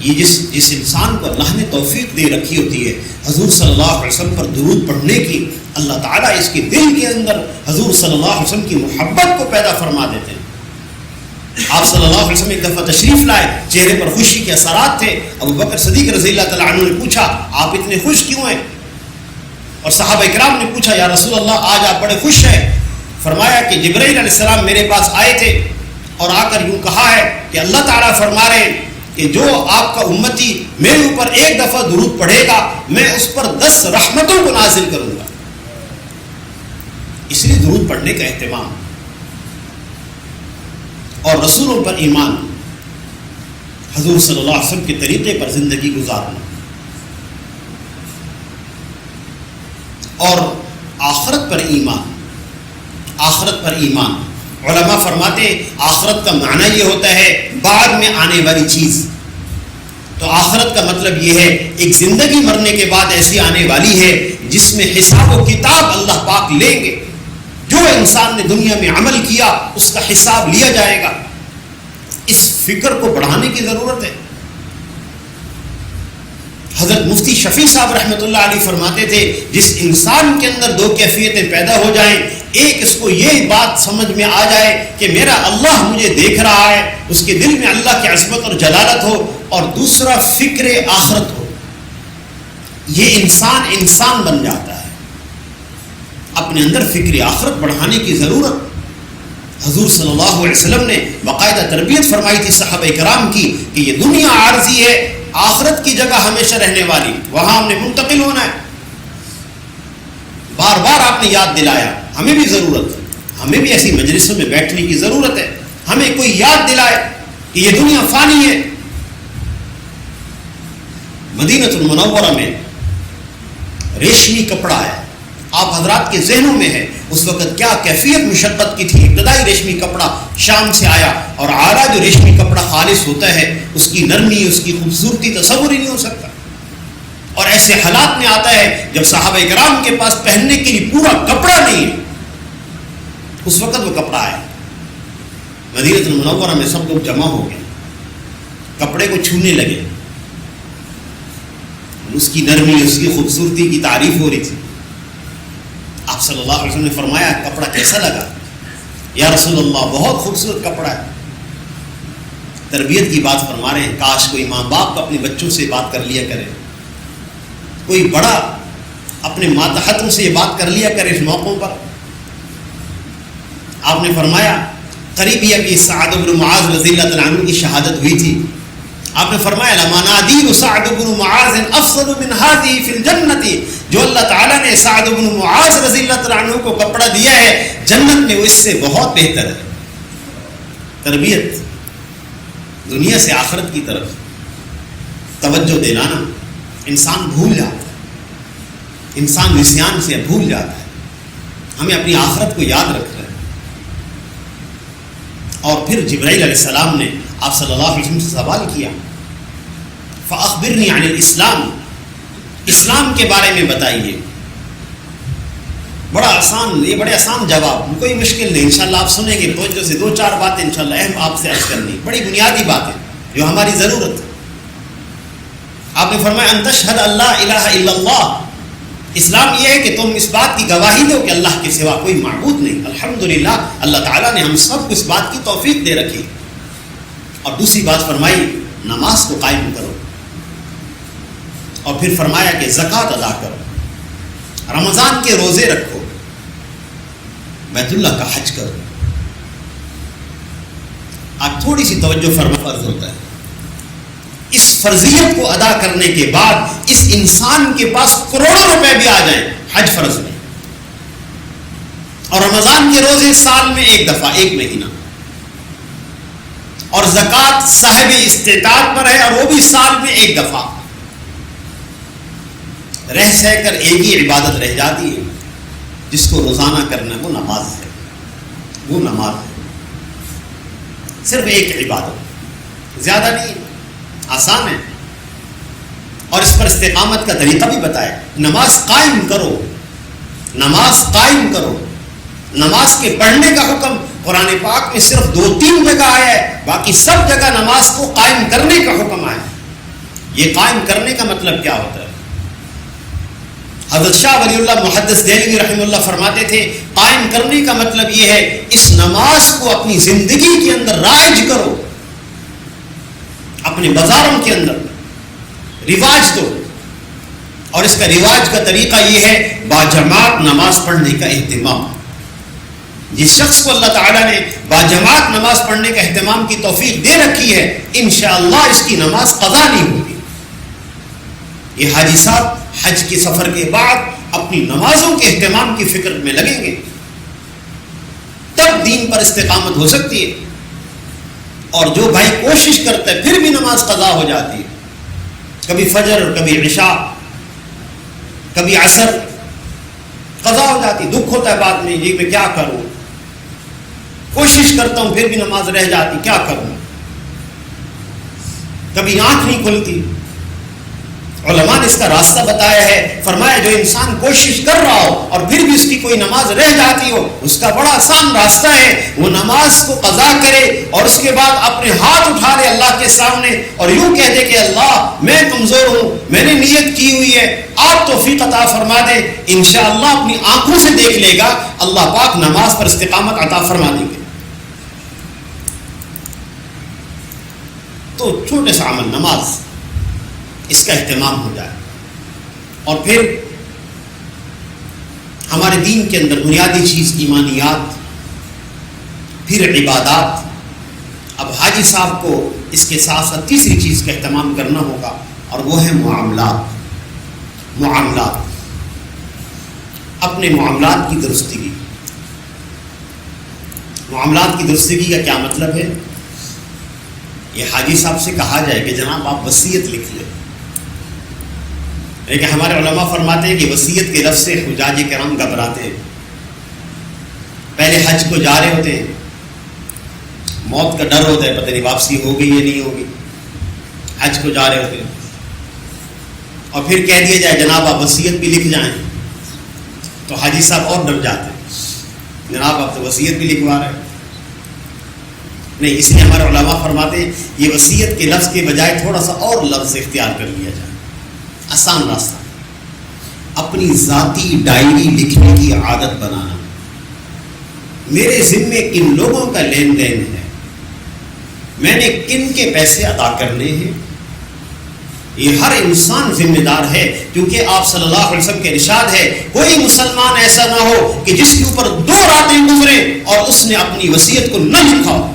یہ جس انسان کو اللہ نے توفیق دے رکھی ہوتی ہے حضور صلی اللہ علیہ وسلم پر درود پڑھنے کی، اللہ تعالیٰ اس کے دل کے اندر حضور صلی اللہ علیہ وسلم کی محبت کو پیدا فرما دیتے ہیں۔ آپ صلی اللہ علیہ وسلم ایک دفعہ تشریف لائے، چہرے پر خوشی کے اثرات تھے۔ ابو بکر صدیق رضی اللہ تعالیٰ عنہ نے پوچھا آپ اتنے خوش کیوں ہیں؟ اور صحابہ کرام نے پوچھا یا رسول اللہ آج آپ بڑے خوش ہیں؟ فرمایا کہ جبرائیل علیہ السلام میرے پاس آئے تھے اور آ کر یوں کہا ہے کہ اللہ تعالیٰ فرما رہے ہیں کہ جو آپ کا امتی میرے اوپر ایک دفعہ درود پڑھے گا میں اس پر 10 رحمتوں کو نازل کروں گا. اس لیے درود پڑھنے کا اہتمام اور رسولوں پر ایمان، حضور صلی اللہ علیہ وسلم کے طریقے پر زندگی گزارنا اور آخرت پر ایمان. آخرت پر ایمان، علماء فرماتے آخرت کا معنی یہ ہوتا ہے بعد میں آنے والی چیز. تو آخرت کا مطلب یہ ہے ایک زندگی مرنے کے بعد ایسی آنے والی ہے جس میں حساب و کتاب اللہ پاک لیں گے. جو انسان نے دنیا میں عمل کیا اس کا حساب لیا جائے گا. اس فکر کو بڑھانے کی ضرورت ہے. حضرت مفتی شفیع صاحب رحمۃ اللہ علیہ فرماتے تھے جس انسان کے اندر 2 کیفیتیں پیدا ہو جائیں، ایک اس کو یہ بات سمجھ میں آ جائے کہ میرا اللہ مجھے دیکھ رہا ہے، اس کے دل میں اللہ کی عظمت اور جلالت ہو، اور دوسرا فکر آخرت ہو. یہ انسان بن جاتا ہے. اپنے اندر فکر آخرت بڑھانے کی ضرورت. حضور صلی اللہ علیہ وسلم نے باقاعدہ تربیت فرمائی تھی صحابہ کرام کی کہ یہ دنیا عارضی ہے، آخرت کی جگہ ہمیشہ رہنے والی، وہاں ہم نے منتقل ہونا ہے. بار بار آپ نے یاد دلایا. ہمیں بھی ضرورت ہے، ہمیں بھی ایسی مجلسوں میں بیٹھنے کی ضرورت ہے. ہمیں کوئی یاد دلائے کہ یہ دنیا فانی ہے. مدینہ المنورہ میں ریشمی کپڑا ہے. آپ حضرات کے ذہنوں میں ہے اس وقت کیا کیفیت مشقت کی تھی. ابتدائی ریشمی کپڑا شام سے آیا، اور اعلیٰ جو ریشمی کپڑا خالص ہوتا ہے اس کی نرمی، اس کی خوبصورتی تصور ہی نہیں ہو سکتا. اور ایسے حالات میں آتا ہے جب صحابہ کرام کے پاس پہننے کے لیے پورا کپڑا نہیں ہے. اس وقت وہ کپڑا آیا. مدینہ المنورہ میں سب لوگ جمع ہو گئے، کپڑے کو چھونے لگے. اس کی نرمی، اس کی خوبصورتی کی تعریف ہو رہی تھی. آپ صلی اللہ علیہ وسلم نے فرمایا کپڑا کیسا لگا؟ یا رسول اللہ بہت خوبصورت کپڑا ہے. تربیت کی بات فرما رہے ہیں. کاش کوئی ماں باپ اپنے بچوں سے بات کر لیا کرے، کوئی بڑا اپنے ماتحتوں سے یہ بات کر لیا کرے اس موقعوں پر. آپ نے فرمایا قریبی ابھی سعد بن معاذ رضی اللہ تعالیٰ عنہ کی شہادت ہوئی تھی. آپ نے فرمایا لمنادیر سعد بن معاذ افضل من هذه في الجنة. جو اللہ تعالیٰ نے سعد بن معاذ رضی اللہ تعالیٰ عنہ کو کپڑا دیا ہے جنت میں وہ اس سے بہت بہتر ہے. تربیت دنیا سے آخرت کی طرف توجہ دلانا. انسان بھول جاتا ہے، انسان نسیان سے بھول جاتا ہے. ہمیں اپنی آخرت کو یاد رکھنا ہے. اور پھر جبرائیل علیہ السلام نے آپ صلی اللہ علیہ وسلم سے سوال کیا فَأَخْبِرْنِي عَنِ الْإِسْلَامِ. اسلام کے بارے میں بتائیے. بڑا آسان، یہ بڑے آسان جواب، کوئی مشکل نہیں. انشاءاللہ آپ سنیں گے توجہ سے 2-4 باتیں انشاءاللہ اہم آپ سے عرض کرنی، بڑی بنیادی باتیں جو ہماری ضرورت ہے. آپ نے فرمایا ان تشہد اللہ الہ الا اللہ. اسلام یہ ہے کہ تم اس بات کی گواہی دو کہ اللہ کے سوا کوئی معبود نہیں. الحمدللہ اللہ تعالیٰ نے ہم سب کو اس بات کی توفیق دے رکھی. اور دوسری بات فرمائی نماز کو قائم کرو. اور پھر فرمایا کہ زکوٰۃ ادا کرو، رمضان کے روزے رکھو، بیت اللہ کا حج کرو. آپ تھوڑی سی توجہ فرما فرض ہوتا ہے. اس فرضیت کو ادا کرنے کے بعد اس انسان کے پاس کروڑوں روپے بھی آ جائیں، حج فرض نہیں. اور رمضان کے روزے سال میں 1 دفعہ 1 مہینہ. اور زکوٰۃ صاحب استطاعت پر ہے اور وہ بھی سال میں 1 دفعہ. رہ سہ کر ایک ہی عبادت رہ جاتی ہے جس کو روزانہ کرنا، وہ نماز ہے. وہ نماز ہے، صرف ایک عبادت، زیادہ نہیں، آسان ہے. اور اس پر استقامت کا طریقہ بھی بتایا. نماز قائم کرو، نماز قائم کرو. نماز کے پڑھنے کا حکم قرآن پاک میں صرف 2-3 جگہ آیا ہے، باقی سب جگہ نماز کو قائم کرنے کا حکم آیا. یہ قائم کرنے کا مطلب کیا ہوتا ہے؟ حضرت شاہ ولی اللہ محدث دہلوی رحمہ اللہ فرماتے تھے قائم کرنے کا مطلب یہ ہے اس نماز کو اپنی زندگی کے اندر رائج کرو، اپنے بازاروں کے اندر رواج دو. اور اس کا رواج کا طریقہ یہ ہے باجماعت نماز پڑھنے کا اہتمام. جس شخص کو اللہ تعالیٰ نے باجماعت نماز پڑھنے کا اہتمام کی توفیق دے رکھی ہے انشاءاللہ اس کی نماز قضا نہیں ہوگی. یہ حاجی صاحب حج کے سفر کے بعد اپنی نمازوں کے اہتمام کی فکر میں لگیں گے تب دین پر استقامت ہو سکتی ہے. اور جو بھائی کوشش کرتا ہے پھر بھی نماز قضا ہو جاتی ہے, کبھی فجر کبھی عشاء کبھی عصر قضا ہو جاتی, دکھ ہوتا ہے بعد میں یہ میں کیا کروں, کوشش کرتا ہوں پھر بھی نماز رہ جاتی, کیا کروں, کبھی آنکھ نہیں کھلتی. علماء نے اس کا راستہ بتایا ہے, فرمایا جو انسان کوشش کر رہا ہو اور پھر بھی اس کی کوئی نماز رہ جاتی ہو اس کا بڑا آسان راستہ ہے, وہ نماز کو قضا کرے اور اس کے بعد اپنے ہاتھ اٹھا لے اللہ کے سامنے اور یوں کہہ دے کہ اللہ میں کمزور ہوں, میں نے نیت کی ہوئی ہے, آپ توفیق عطا فرما دیں. انشاءاللہ اپنی آنکھوں سے دیکھ لے گا اللہ پاک نماز پر استقامت عطا فرما دیں گے. تو چھوٹے سا عمل نماز اس کا اہتمام ہو جائے. اور پھر ہمارے دین کے اندر بنیادی چیز ایمانیات, پھر عبادات. اب حاجی صاحب کو اس کے ساتھ ساتھ تیسری چیز کا اہتمام کرنا ہوگا اور وہ ہے معاملات. اپنے معاملات کی درستگی. معاملات کی درستگی کا کیا مطلب ہے؟ یہ حاجی صاحب سے کہا جائے کہ جناب آپ وصیت لکھ لیں, لیکن ہمارے علماء فرماتے ہیں کہ وصیت کے لفظ سے حجاج کرام گھبراتے ہیں. پہلے حج کو جا رہے ہوتے ہیں, موت کا ڈر ہوتا ہے, پتہ نہیں واپسی ہوگی یا نہیں ہوگی, حج کو جا رہے ہوتے ہیں اور پھر کہہ دیا جائے جناب آپ وصیت بھی لکھ جائیں تو حاجی صاحب اور ڈر جاتے ہیں, جناب آپ تو وصیت بھی لکھوا رہے ہیں. نہیں, اس لیے ہمارے علماء فرماتے ہیں یہ وصیت کے لفظ کے بجائے تھوڑا سا اور لفظ اختیار کر لیا جائے, آسان راستہ. اپنی ذاتی ڈائری لکھنے کی عادت بنانا. میرے ذمے کن لوگوں کا لین دین ہے, میں نے کن کے پیسے ادا کرنے ہیں, یہ ہر انسان ذمہ دار ہے. کیونکہ آپ صلی اللہ علیہ وسلم کے ارشاد ہے کوئی مسلمان ایسا نہ ہو کہ جس کے اوپر 2 راتیں گزریں اور اس نے اپنی وصیت کو نہ لکھا ہو.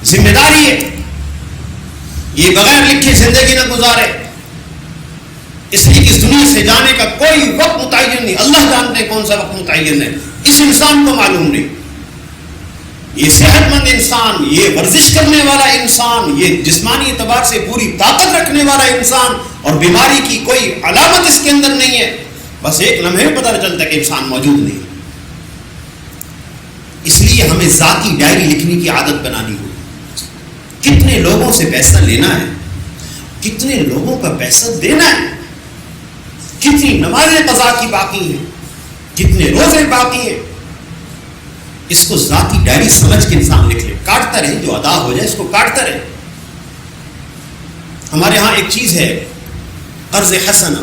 ذمہ داری ہے, یہ بغیر لکھے زندگی نہ گزارے. اس لیے اس دنیا سے جانے کا کوئی وقت متعین نہیں, اللہ جانتے ہیں کون سا وقت متعین ہے, اس انسان کو معلوم نہیں. یہ صحت مند انسان, یہ ورزش کرنے والا انسان, یہ جسمانی اعتبار سے پوری طاقت رکھنے والا انسان اور بیماری کی کوئی علامت اس کے اندر نہیں ہے, بس ایک لمحے میں پتہ چلتا کہ انسان موجود نہیں. اس لیے ہمیں ذاتی ڈائری لکھنے کی عادت بنانی ہوگی. کتنے لوگوں سے پیسہ لینا ہے, کتنے لوگوں کا پیسہ دینا ہے, کتنی نمازیں قضا کی باقی ہیں, کتنے روزے باقی ہیں. اس کو ذاتی ڈائری سمجھ کے انسان لکھ لے, کاٹتا رہے, جو ادا ہو جائے اس کو کاٹتا رہے. ہمارے ہاں ایک چیز ہے قرض حسنہ.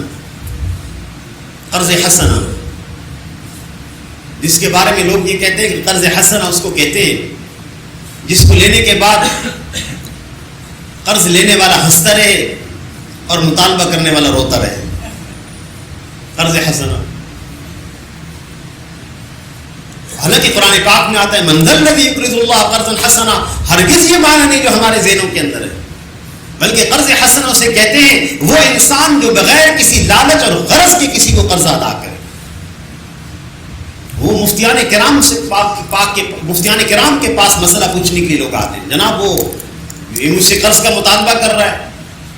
قرض حسنہ جس کے بارے میں لوگ یہ کہتے ہیں کہ قرض حسنہ اس کو کہتے ہیں جس کو لینے کے بعد قرض لینے والا ہنستا رہے اور مطالبہ کرنے والا روتا رہے. قرض حسنہ. حالانکہ قرآن پاک میں آتا ہے من ذا الذی یقرض اللہ قرضا حسنا, ہرگز یہ معنی نہیں جو ہمارے ذہنوں کے اندر ہے, بلکہ قرض حسنہ سے کہتے ہیں وہ انسان جو بغیر کسی لالچ اور غرض کے کسی کو قرض ادا کرے. وہ مفتیان کرام سے مفتیان کرام کے پاس مسئلہ پوچھنے کے لیے لوگ آتے ہیں, جناب وہ یہ مجھ سے قرض کا مطالبہ کر رہا ہے,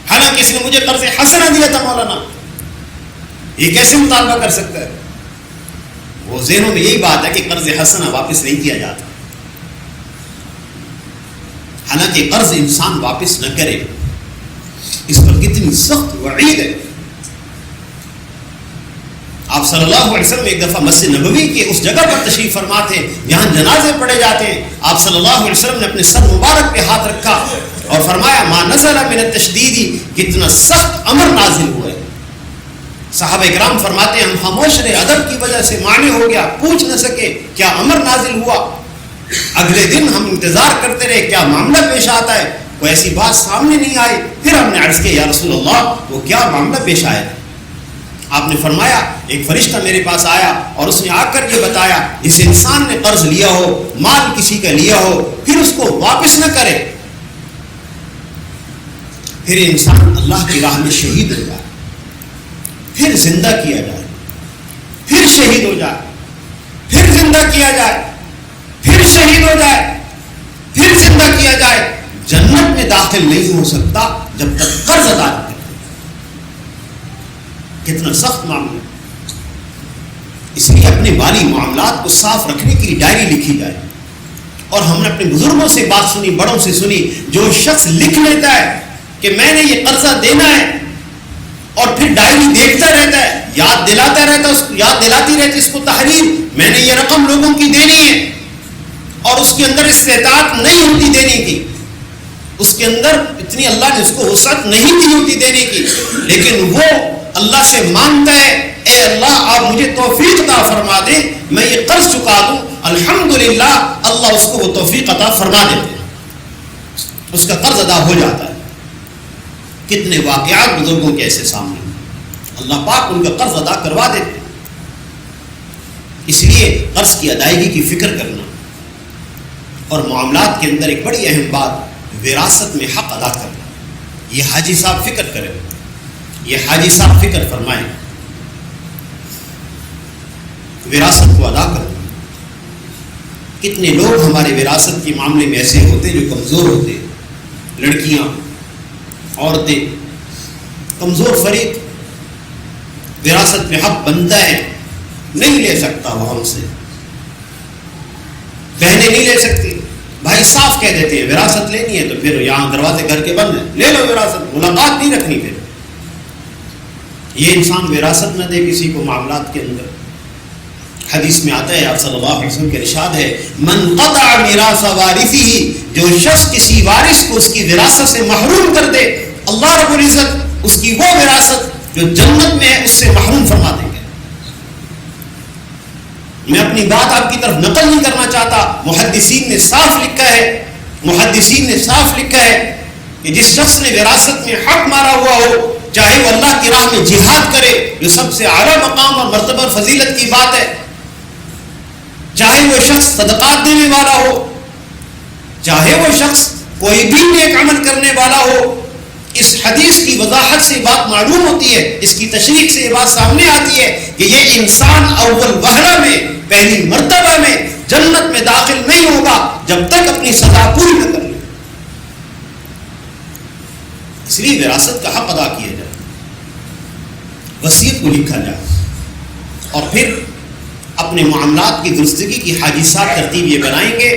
حالانکہ اس نے مجھے قرض حسنہ دیا تھا مولانا, یہ کیسے مطالبہ کر سکتا ہے؟ وہ ذہنوں میں یہی بات ہے کہ قرض حسنہ واپس نہیں کیا جاتا, حالانکہ قرض انسان واپس نہ کرے اس پر کتنی سخت وعید ہے. آپ صلی اللہ علیہ وسلم ایک دفعہ مسجد نبوی کے اس جگہ پر تشریف فرما تھے جہاں جنازے پڑھے جاتے ہیں. آپ صلی اللہ علیہ وسلم نے اپنے سر مبارک پہ ہاتھ رکھا اور فرمایا ما نزل من التشدید, کتنا سخت امر نازل ہوا ہے. صحابہ کرام فرماتے ہیں ہم خاموش رہے, ادب کی وجہ سے معنی ہو گیا, پوچھ نہ سکے کیا امر نازل ہوا. اگلے دن ہم انتظار کرتے رہے کیا معاملہ پیش آتا ہے, کوئی ایسی بات سامنے نہیں آئی. پھر ہم نے عرض کیا یا رسول اللہ وہ کیا معاملہ پیش آیا. آپ نے فرمایا ایک فرشتہ میرے پاس آیا اور اس نے آ کر یہ بتایا جس انسان نے قرض لیا ہو، مال کسی کا لیا ہو، پھر اس کو واپس نہ کرے، پھر انسان اللہ کی راہ میں شہید ہو جائے، پھر زندہ کیا جائے، پھر شہید ہو جائے، پھر زندہ کیا جائے، پھر شہید ہو جائے، پھر زندہ کیا جائے، جنت میں داخل نہیں ہو سکتا جب تک قرض ادا نہ کرے۔ کتنا سخت معاملہ، اس لیے اپنے مالی معاملات کو صاف رکھنے کے لیے ڈائری لکھی جائے۔ اور ہم نے اپنے بزرگوں سے بات سنی، بڑوں سے سنی، جو شخص لکھ لیتا ہے کہ میں نے یہ قرضہ دینا ہے اور پھر ڈائری دیکھتا رہتا ہے، یاد دلاتا رہتا ہے، اس کو یاد دلاتی رہتی اس کو تحریر، میں نے یہ رقم لوگوں کی دینی ہے، اور اس کے اندر استطاعت نہیں ہوتی دینے کی، اس کے اندر اتنی اللہ نے اس کو وسعت نہیں دی ہوتی دینے کی، لیکن وہ اللہ سے مانگتا ہے اے اللہ آپ مجھے توفیق عطا فرما دیں، میں یہ قرض چکا دوں، الحمدللہ اللہ اس کو وہ توفیق عطا فرما دیتے ہیں، اس کا قرض ادا ہو جاتا ہے۔ کتنے واقعات بزرگوں کے ایسے سامنے، اللہ پاک ان کا قرض ادا کروا دیتے ہیں۔ اس لیے قرض کی ادائیگی کی فکر کرنا، اور معاملات کے اندر ایک بڑی اہم بات وراثت میں حق ادا کرنا، یہ حاجی صاحب فکر کریں، یہ حاجی صاحب فکر فرمائیں، وراثت کو ادا کرنا۔ کتنے لوگ ہمارے وراثت کے معاملے میں ایسے ہوتے جو کمزور ہوتے، لڑکیاں، عورتیں، کمزور فریق، وراثت میں حق بنتا ہے، نہیں لے سکتا وہ ہم سے، بہنیں نہیں لے سکتی، بھائی صاف کہہ دیتے ہیں وراثت لینی ہے تو پھر یہاں دروازے گھر کے بند ہیں، لے لو وراثت، ملاقات نہیں رکھنی۔ پھر یہ انسان وراثت نہ دے کسی کو معاملات کے اندر۔ حدیث میں آتا ہے، آپ صلی اللہ علیہ وسلم کے ارشاد ہے، من قطع میراث وارثه، جو شخص کسی وارث کو اس کی وراثت سے محروم کر دے، اللہ رب العزت اس کی وہ وراثت جو جنت میں ہے اس سے محروم فرما دیں گے۔ میں اپنی بات آپ کی طرف نقل نہیں کرنا چاہتا، محدثین نے صاف لکھا ہے، محدثین نے صاف لکھا ہے کہ جس شخص نے وراثت میں حق مارا ہوا ہو، چاہے وہ اللہ کی راہ میں جہاد کرے جو سب سے اعلیٰ مقام اور مرتبہ اور فضیلت کی بات ہے، چاہے وہ شخص صدقات دینے والا ہو، چاہے وہ شخص کوئی بھی نیک عمل کرنے والا ہو، اس حدیث کی وضاحت سے بات معلوم ہوتی ہے، اس کی تشریح سے یہ بات سامنے آتی ہے کہ یہ انسان اول وہلہ میں، پہلی مرتبہ میں جنت میں داخل نہیں ہوگا جب تک اپنی سزا پوری نہ کر لے۔ اس لیے وراثت کا حق ادا کیا جائے، وصیت کو لکھا جائے، اور پھر اپنے معاملات کی درستگی کی حاجی صاحب ترتیب یہ بنائیں گے،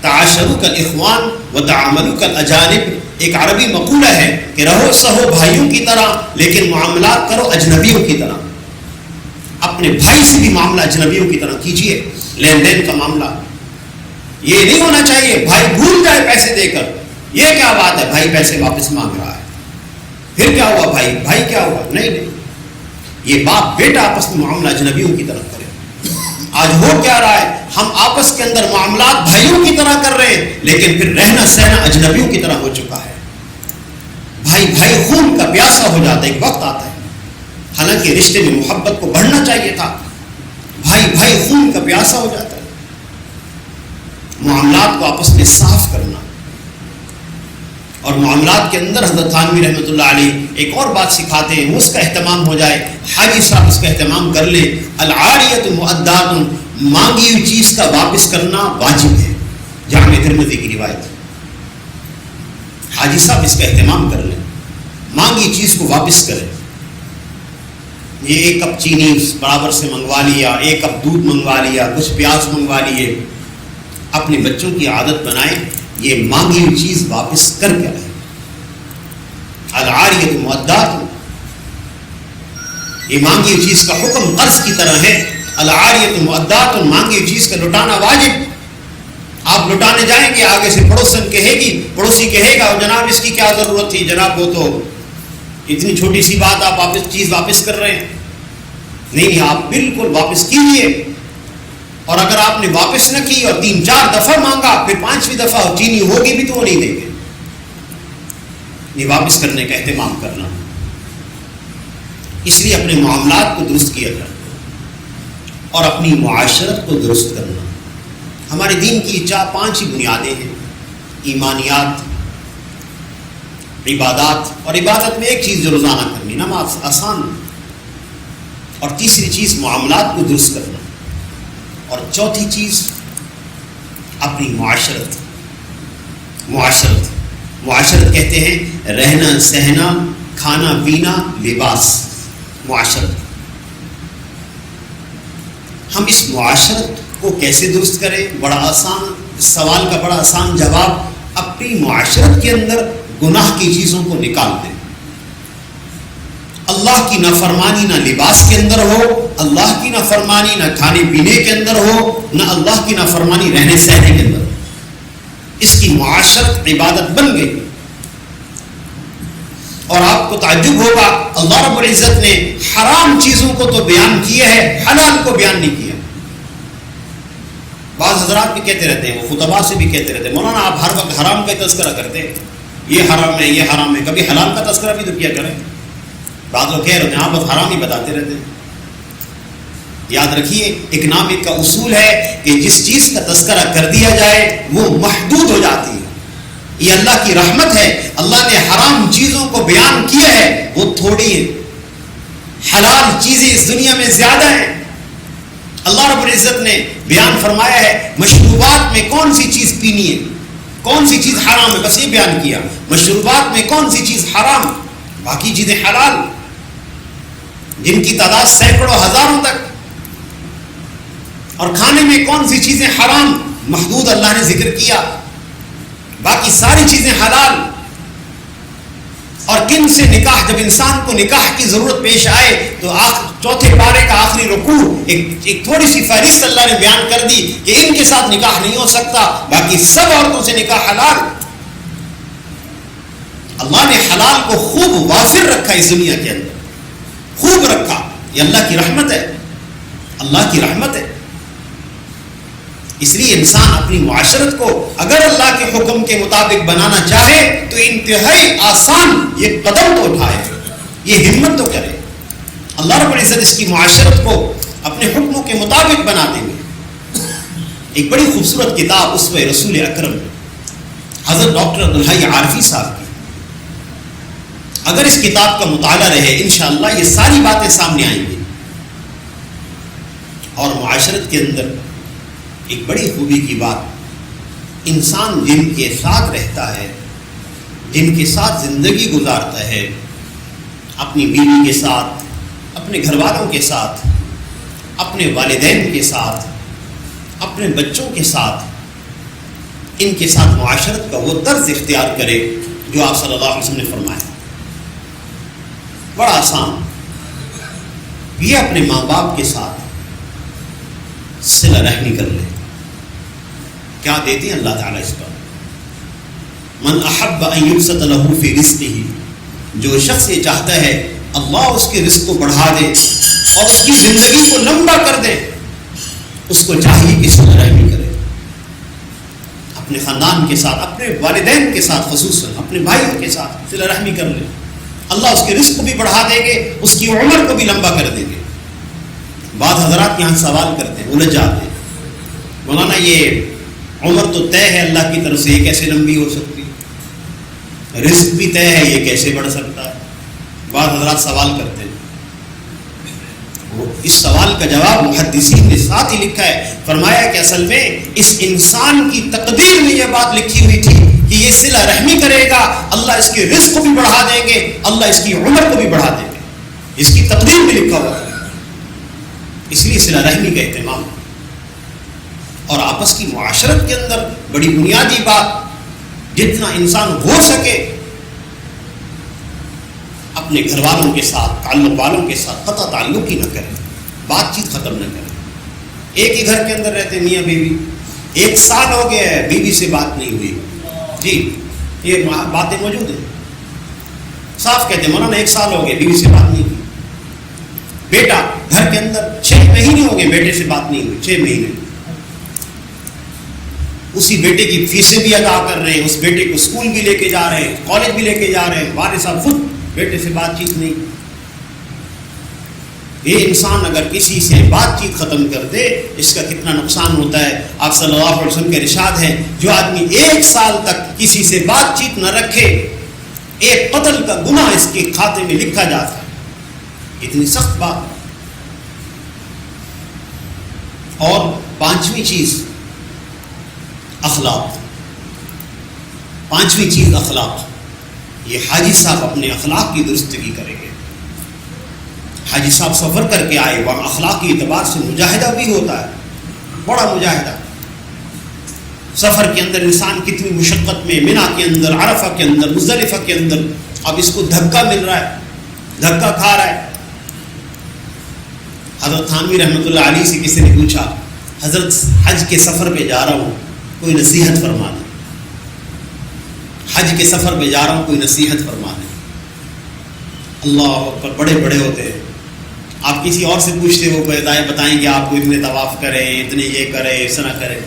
تعاشروا کالاخوان وتعاملوا کالاجانب۔ ایک عربی مقولہ ہے کہ رہو سہو بھائیوں کی طرح لیکن معاملات کرو اجنبیوں کی طرح۔ اپنے بھائی سے بھی معاملہ اجنبیوں کی طرح کیجئے، لین دین کا معاملہ یہ نہیں ہونا چاہیے بھائی بھول جائے پیسے دے کر، یہ کیا بات ہے بھائی پیسے واپس مانگ رہا ہے، پھر کیا ہوا بھائی کیا ہوا، نہیں، یہ باپ بیٹا آپس میں معاملہ اجنبیوں کی طرح کرے۔ آج ہو کیا رہا ہے، ہم آپس کے اندر معاملات بھائیوں کی طرح کر رہے ہیں لیکن پھر رہنا سہنا اجنبیوں کی طرح ہو چکا ہے۔ بھائی خون کا پیاسا ہو جاتا ہے، ایک وقت آتا ہے، حالانکہ رشتے میں محبت کو بڑھنا چاہیے تھا، بھائی خون کا پیاسا ہو جاتا ہے۔ معاملات کو آپس میں صاف کرنا، اور معاملات کے اندر حضرت تھانوی رحمۃ اللہ علیہ ایک اور بات سکھاتے ہیں، وہ اس کا اہتمام ہو جائے، حاجی صاحب اس کا اہتمام کر لیں۔ العاریۃ مؤدات، مانگی ہوئی چیز کا واپس کرنا واجب ہے، جامع ترمذی کی روایت۔ حاجی صاحب اس کا اہتمام کر لیں، مانگی چیز کو واپس کریں۔ یہ ایک کپ چینی برابر سے منگوا لیا، ایک کپ دودھ منگوا لیا، کچھ پیاز منگوا لیے، اپنے بچوں کی عادت بنائیں یہ مانگی ہوئی چیز واپس کر کے رہے۔ العاریۃ مؤدات، یہ مانگی ہوئی چیز کا حکم قرض کی طرح ہے۔ العاریۃ مؤدات، مانگی ہوئی چیز کا لوٹانا واجب۔ آپ لوٹانے جائیں گے، آگے سے پڑوسن کہے گی، پڑوسی کہے گا جناب اس کی کیا ضرورت تھی، جناب وہ تو اتنی چھوٹی سی بات آپ چیز واپس کر رہے ہیں۔ نہیں، آپ بالکل واپس کیجیے، اور اگر آپ نے واپس نہ کی اور 3-4 دفعہ مانگا، پھر 5ویں دفعہ چینی ہوگی بھی تو وہ نہیں دیں گے۔ یہ واپس کرنے کا اہتمام کرنا۔ اس لیے اپنے معاملات کو درست کیا جائے اور اپنی معاشرت کو درست کرنا. ہمارے دین کی 4-5 ہی بنیادیں ہیں: ایمانیات، عبادات، اور عبادت میں ایک چیز جو روزانہ کرنی، نماز آسان، اور تیسری چیز معاملات کو درست کرنا، اور چوتھی چیز اپنی معاشرت. معاشرت کہتے ہیں رہنا سہنا، کھانا پینا، لباس. معاشرت. ہم اس معاشرت کو کیسے درست کریں؟ بڑا آسان سوال کا بڑا آسان جواب: اپنی معاشرت کے اندر گناہ کی چیزوں کو نکال دیں. اللہ کی نافرمانی نہ لباس کے اندر ہو، اللہ کی نافرمانی نہ کھانے پینے کے اندر ہو، نہ اللہ کی نافرمانی رہنے سہنے کے اندر. اس کی معاشرت عبادت بن گئی. اور آپ کو تعجب ہوگا، اللہ رب العزت نے حرام چیزوں کو تو بیان کیا ہے، حلال کو بیان نہیں کیا. بعض حضرات بھی کہتے رہتے ہیں، وہ خطباء سے بھی کہتے رہتے ہیں، مولانا آپ ہر وقت حرام کا تذکرہ کرتے ہیں، یہ حرام ہے یہ حرام ہے، کبھی حلال کا تذکرہ بھی تو کیا کریں. بعض لوگ کہہ رہے ہیں آپ بس حرام ہی بتاتے رہتے ہیں. یاد رکھیے، اکنامک کا اصول ہے کہ جس چیز کا تذکرہ کر دیا جائے وہ محدود ہو جاتی ہے. یہ اللہ کی رحمت ہے، اللہ نے حرام چیزوں کو بیان کیا ہے، وہ تھوڑی ہے، حلال چیزیں اس دنیا میں زیادہ ہیں. اللہ رب العزت نے بیان فرمایا ہے مشروبات میں کون سی چیز پینی ہے، کون سی چیز حرام ہے، بس یہ بیان کیا. مشروبات میں کون سی چیز حرام، باقی چیزیں حلال، جن کی تعداد سینکڑوں ہزاروں تک. اور کھانے میں کون سی چیزیں حرام، محدود اللہ نے ذکر کیا، باقی ساری چیزیں حلال. اور کن سے نکاح، جب انسان کو نکاح کی ضرورت پیش آئے تو چوتھے پارے کا آخری رکوع ایک تھوڑی سی فہرست اللہ نے بیان کر دی کہ ان کے ساتھ نکاح نہیں ہو سکتا، باقی سب عورتوں سے نکاح حلال. اللہ نے حلال کو خوب وافر رکھا اس دنیا کے اندر، خوب رکھا. یہ اللہ کی رحمت ہے، اللہ کی رحمت ہے. اس لیے انسان اپنی معاشرت کو اگر اللہ کے حکم کے مطابق بنانا چاہے تو انتہائی آسان یہ قدم تو اٹھائے، یہ ہمت تو کرے. اللہ رب العزت اس کی معاشرت کو اپنے حکموں کے مطابق بنا دیں گے. ایک بڑی خوبصورت کتاب اسوہ رسول اکرم حضرت ڈاکٹر عبدالحی عارفی صاحب کی، اگر اس کتاب کا مطالعہ رہے انشاءاللہ یہ ساری باتیں سامنے آئیں گی. اور معاشرت کے اندر ایک بڑی خوبی کی بات، انسان جن کے ساتھ رہتا ہے، جن کے ساتھ زندگی گزارتا ہے، اپنی بیوی کے ساتھ، اپنے گھر والوں کے ساتھ، اپنے والدین کے ساتھ، اپنے بچوں کے ساتھ، ان کے ساتھ معاشرت کا وہ طرز اختیار کرے جو آپ صلی اللہ علیہ وسلم نے فرمایا. بڑا آسان، یہ اپنے ماں باپ کے ساتھ صلہ رحمی کر لے. کیا دیتے ہیں اللہ تعالیٰ اس پر؟ من احب ان یبسط له فی رزقہ، جو شخص یہ چاہتا ہے اللہ اس کے رزق کو بڑھا دے اور اس کی زندگی کو لمبا کر دے، اس کو چاہیے کہ صلہ رحمی کرے اپنے خاندان کے ساتھ، اپنے والدین کے ساتھ، خصوصاً اپنے بھائیوں کے ساتھ صلہ رحمی کر لے. اللہ اس کے رزق کو بھی بڑھا دیں گے، اس کی عمر کو بھی لمبا کر دیں گے. بعض حضرات یہاں سوال کرتے ہیں، الجھ جاتے ہیں، مولانا یہ عمر تو طے ہے اللہ کی طرف سے، یہ کیسے لمبی ہو سکتی ہے؟ رزق بھی طے ہے، یہ کیسے بڑھ سکتا ہے؟ بعض حضرات سوال کرتے ہیں. اس سوال کا جواب محدثین نے ساتھ ہی لکھا ہے، فرمایا کہ اصل میں اس انسان کی تقدیر میں یہ بات لکھی ہوئی تھی کہ یہ صلہ رحمی کرے گا، اللہ اس کے رزق کو بھی بڑھا دیں گے، اللہ اس کی عمر کو بھی بڑھا دیں گے. اس کی تقدیر میں لکھا ہوا ہے. اس لیے صلہ رحمی کا اہتمام اور آپس کی معاشرت کے اندر بڑی بنیادی بات، جتنا انسان ہو سکے اپنے گھر والوں کے ساتھ، تعلق والوں کے ساتھ قطع تعلق ہی نہ کرے، بات چیت ختم نہ کرے. ایک ہی گھر کے اندر رہتے میاں بیوی، 1 سال ہو گیا ہے بیوی سے بات نہیں ہوئی، جی یہ باتیں موجود ہیں، صاف کہتے ہیں مولانا 1 سال ہو گیا بیوی سے بات نہیں ہوئی. بیٹا گھر کے اندر 6 مہینے ہو گئے بیٹے سے بات نہیں ہوئی، 6 مہینے. اسی بیٹے کی فیسیں بھی ادا کر رہے ہیں، اس بیٹے کو اسکول بھی لے کے جا رہے ہیں، کالج بھی لے کے جا رہے ہیں، والد صاحب خود بیٹے سے بات چیت نہیں. یہ انسان اگر کسی سے بات چیت ختم کر دے اس کا کتنا نقصان ہوتا ہے. آپ صلی اللہ علیہ وسلم کا ارشاد ہے جو آدمی 1 سال تک کسی سے بات چیت نہ رکھے 1 قتل کا گناہ اس کے کھاتے میں لکھا جاتا ہے. اتنی سخت بات. اور 5ویں چیز اخلاق. 5ویں چیز اخلاق. یہ حاجی صاحب اپنے اخلاق کی درستگی کریں گے. حاجی صاحب سفر کر کے آئے وہاں اخلاقی اعتبار سے مجاہدہ بھی ہوتا ہے, بڑا مجاہدہ. سفر کے اندر انسان کتنی مشقت میں, منی کے اندر, عرفہ کے اندر, مزدلفہ کے اندر, اب اس کو دھکا مل رہا ہے, دھکا کھا رہا ہے. حضرت تھانوی رحمۃ اللہ علیہ سے کسی نے پوچھا حضرت حج کے سفر پہ جا رہا ہوں کوئی نصیحت فرما دیں. حج کے سفر پہ جا رہا ہوں کوئی نصیحت فرما دیں. اللہ اکبر, بڑے بڑے ہوتے ہیں. آپ کسی اور سے پوچھتے ہو بتائیں گے آپ کو اتنے طواف کریں, اتنے یہ کریں, اس طرح کریں.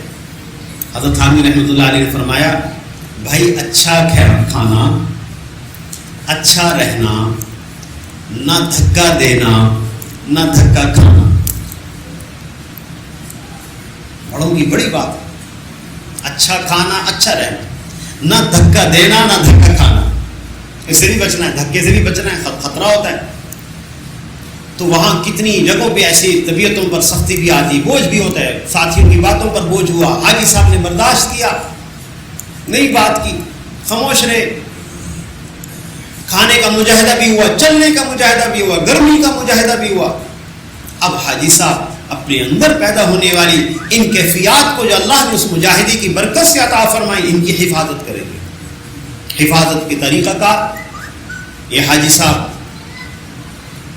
حضرت تھانوی رحمۃ اللہ علیہ نے فرمایا بھائی اچھا کھانا, اچھا رہنا, نہ دھکا دینا نہ دھکا کھانا. بڑوں کی بڑی بات ہے. اچھا کھانا, اچھا رہنا, نہ دھکا دینا نہ دھکا کھانا. اس سے بھی بچنا ہے, دھکے سے بھی بچنا ہے, خطرہ ہوتا ہے. تو وہاں کتنی جگہوں پہ ایسی طبیعتوں پر سختی بھی آتی, بوجھ بھی ہوتا ہے. ساتھیوں کی باتوں پر بوجھ ہوا, حاجی صاحب نے برداشت کیا, نہیں بات کی, خاموش رہے. کھانے کا مجاہدہ بھی ہوا, چلنے کا مجاہدہ بھی ہوا, گرمی کا مجاہدہ بھی ہوا. اب حاجی صاحب اپنے اندر پیدا ہونے والی ان کیفیات کو جو اللہ نے اس مجاہدی کی برکت سے عطا فرمائی ان کی حفاظت کریں گے. حفاظت کے طریقہ کا یہ حاجی صاحب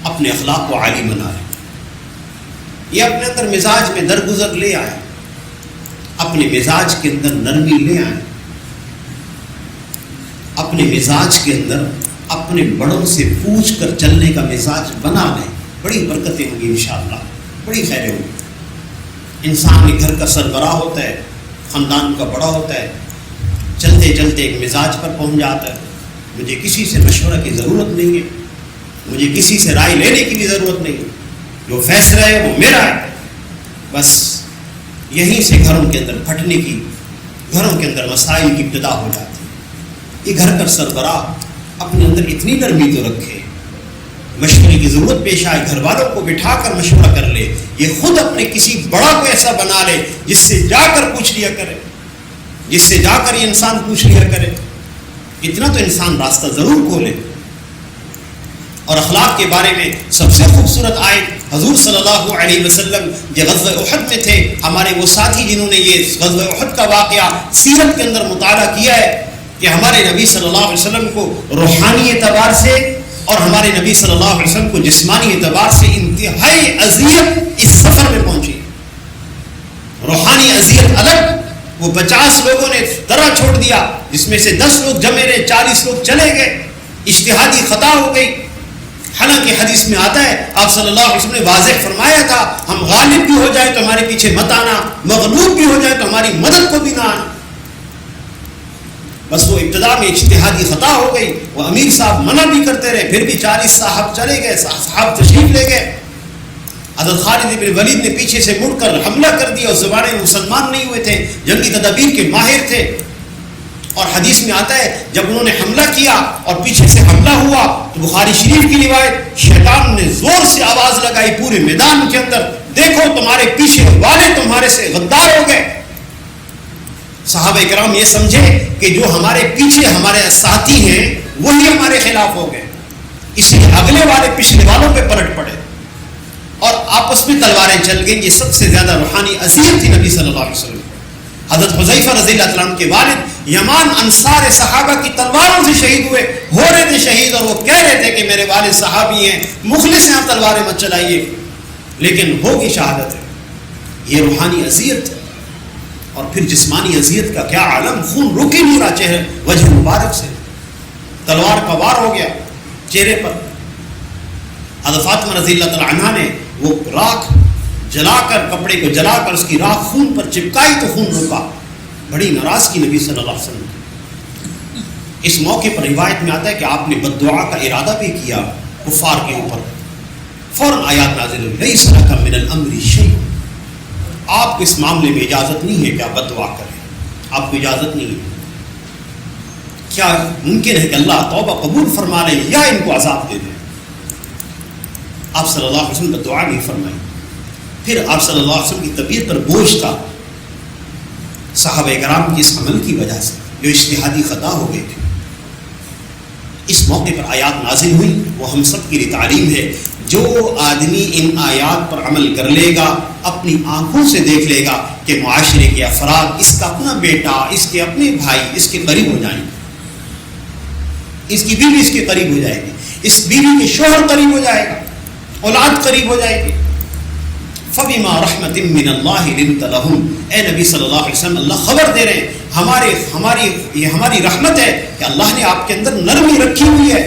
اپنے اخلاق کو عالی بنا رہے. یہ اپنے اندر مزاج میں درگزر لے آئے, اپنے مزاج کے اندر نرمی لے آئے, اپنے مزاج کے اندر اپنے بڑوں سے پوچھ کر چلنے کا مزاج بنا لیں. بڑی برکتیں ہوں گی انشاءاللہ, بڑی خیریں ہوں گی. انسان کے گھر کا سربراہ ہوتا ہے, خاندان کا بڑا ہوتا ہے, چلتے چلتے ایک مزاج پر پہنچ جاتا ہے مجھے کسی سے مشورہ کی ضرورت نہیں ہے, مجھے کسی سے رائے لینے کی بھی ضرورت نہیں ہے, جو فیصلہ ہے وہ میرا ہے. بس یہیں سے گھروں کے اندر پھٹنے کی, گھروں کے اندر مسائل کی ابتدا ہو جاتی ہے. یہ گھر کا سربراہ اپنے اندر اتنی نرمی تو رکھے, مشورے کی ضرورت پیش آئے گھر والوں کو بٹھا کر مشورہ کر لے. یہ خود اپنے کسی بڑا کو ایسا بنا لے جس سے جا کر پوچھ لیا کرے, جس سے جا کر یہ انسان پوچھ لیا کرے. اتنا تو انسان راستہ ضرور کھولے. اور اخلاق کے بارے میں سب سے خوبصورت آیت حضور صلی اللہ علیہ وسلم جو غزوہ احد میں تھے, ہمارے وہ ساتھی جنہوں نے یہ غزوہ احد کا واقعہ سیرت کے اندر مطالعہ کیا ہے کہ ہمارے نبی صلی اللہ علیہ وسلم کو روحانی اعتبار سے اور ہمارے نبی صلی اللہ علیہ وسلم کو جسمانی اعتبار سے انتہائی اذیت اس سفر میں پہنچی. روحانی اذیت الگ, وہ 50 لوگوں نے طرح چھوڑ دیا جس میں سے 10 لوگ جمے رہے, 40 لوگ چلے گئے, اجتہادی خطا ہو گئی. حالانکہ حدیث میں آتا ہے آپ صلی اللہ علیہ وسلم نے واضح فرمایا تھا ہم غالب بھی ہو جائے تو ہمارے پیچھے مت آنا, مغلوب بھی ہو جائے تو ہماری مدد کو بھی نہ آنا. بس وہ ابتدا میں اجتہادی خطا ہو گئی. وہ امیر صاحب منع بھی کرتے رہے, پھر بھی 40 صاحب چلے گئے, صاحب تشریف لے گئے. حضرت خالد بن ولید نے پیچھے سے مڑ کر حملہ کر دیا. اس زمانے میں مسلمان نہیں ہوئے تھے, جنگی تدابیر کے ماہر تھے. اور حدیث میں آتا ہے جب انہوں نے حملہ کیا اور پیچھے سے حملہ ہوا تو بخاری شریف کی روایت شیطان نے زور سے آواز لگائی پورے میدان کے اندر, دیکھو تمہارے پیچھے والے تمہارے سے غدار ہو گئے. صحابہ کرام یہ سمجھے کہ جو ہمارے پیچھے ہمارے ساتھی ہیں وہی ہمارے خلاف ہو گئے, اس لیے اگلے والے پچھلے والوں پہ پلٹ پڑے اور آپس میں تلواریں چل گئیں. یہ سب سے زیادہ روحانی اذیت تھی نبی صلی اللہ علیہ وسلم. حضرت حذیفہ رضی اللہ عنہ کے والد یمان انصار صحابہ کی تلواروں سے شہید ہوئے, ہو رہے تھے شہید, اور وہ کہہ رہے تھے کہ میرے والد صحابی ہیں, مخلص ہیں, آپ تلواریں مت چلائیے, لیکن ہوگی شہادت ہے. یہ روحانی اذیت ہے. اور پھر جسمانی اذیت کا کیا عالم, خون رک ہی نہیں رہا چہرے وجہ مبارک سے, تلوار کا وار ہو گیا چہرے پر. حضرت فاطمہ رضی اللہ تعالی عنہا نے وہ راکھ جلا کر, کپڑے کو جلا کر اس کی راکھ خون پر چپکائی تو خون رکا. بڑی ناراضگی نبی صلی اللہ علیہ وسلم کی. اس موقع پر روایت میں آتا ہے کہ آپ نے بد دعا کا ارادہ بھی کیا کفار کے اوپر. فوراً آیات نازل ہوئی لیس لک من الامر شیء، آپ کو اس معاملے میں اجازت نہیں ہے کہ آپ بد دعا کریں، آپ کو اجازت نہیں ہے۔ کیا ممکن ہے کہ اللہ توبہ قبول فرما لے یا ان کو عذاب دے دے؟ آپ صلی اللہ علیہ وسلم بد دعا نہیں فرمائی۔ پھر آپ صلی اللہ علیہ وسلم کی طبیعت پر بوجھ تھا صحابہ کرام کی اس عمل کی وجہ سے جو اجتہادی خطا ہو گئی تھی۔ اس موقع پر آیات نازل ہوئی، وہ ہم سب کے لیے تعلیم ہے۔ جو آدمی ان آیات پر عمل کر لے گا، اپنی آنکھوں سے دیکھ لے گا کہ معاشرے کے افراد اس کا اپنا بیٹا، اس کے اپنے بھائی اس کے قریب ہو جائیں گے، اس کی بیوی اس کے قریب ہو جائے گی، اس بیوی کے شوہر قریب ہو جائے گا، اولاد قریب ہو جائے گی۔ فَبِمَا رَحْمَةٍ مِّنَ اللَّهِ لِنْتَ لَهُمْ، اے نبی صلی اللہ علیہ وسلم اللہ خبر دے رہے ہیں یہ ہماری رحمت ہے کہ اللہ نے آپ کے اندر نرمی رکھی ہوئی ہے۔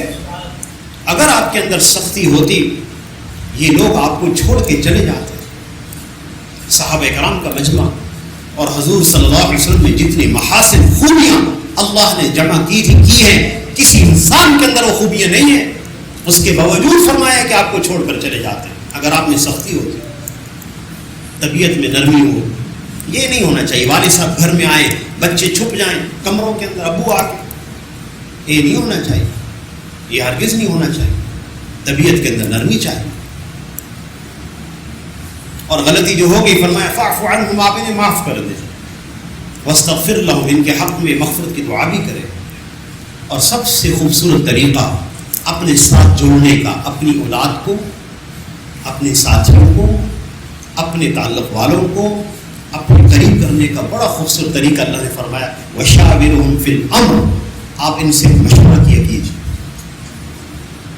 اگر آپ کے اندر سختی ہوتی یہ لوگ آپ کو چھوڑ کے چلے جاتے۔ صحابہ کرام کا مجمع اور حضور صلی اللہ علیہ وسلم نے جتنی محاسن خوبیاں اللہ نے جمع کی ہیں، کسی انسان کے اندر وہ خوبیاں نہیں ہیں، اس کے باوجود فرمایا کہ آپ کو چھوڑ کر چلے جاتے۔ اگر آپ میں سختی ہوتی، طبیعت میں نرمی ہو، یہ نہیں ہونا چاہیے والد صاحب گھر میں آئیں بچے چھپ جائیں کمروں کے اندر، ابو آ کے، یہ نہیں ہونا چاہیے، یہ ہرگز نہیں ہونا چاہیے۔ طبیعت کے اندر نرمی چاہیے۔ اور غلطی جو ہو گئی فرمایا فاعف عنہم، آپ انہیں معاف کر دیں، واستغفر لہم، ان کے حق میں مغفرت کی دعا بھی کرے۔ اور سب سے خوبصورت طریقہ اپنے ساتھ جوڑنے کا، اپنی اولاد کو، اپنے ساتھیوں کو، اپنے تعلق والوں کو اپنے قریب کرنے کا بڑا خوبصورت طریقہ اللہ نے فرمایا وشاورہم فی الامر، آپ ان سے مشورہ کیا کیجیے،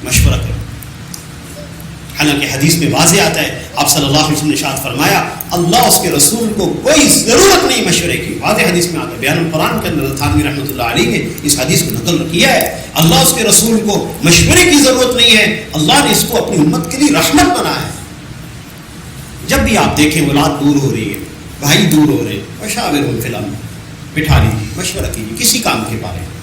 مشورہ کریں۔ حالانکہ حدیث میں واضح آتا ہے، آپ صلی اللہ علیہ وسلم نے ارشاد فرمایا اللہ اس کے رسول کو کوئی ضرورت نہیں مشورے کی، واضح حدیث میں آتا ہے، بیان القرآن کے اندر تھانوی رحمۃ اللہ علیہ نے اس حدیث کو نقل کیا ہے۔ اللہ اس کے رسول کو مشورے کی ضرورت نہیں ہے، اللہ نے اس کو اپنی امت کے لیے رحمت بنایا ہے۔ جب بھی آپ دیکھیں اولاد دور ہو رہی ہے، بھائی دور ہو رہے ہیں، وشاورہم فی الامر، بٹھا لیجیے، مشورہ کیجیے کسی کام کے بارے میں۔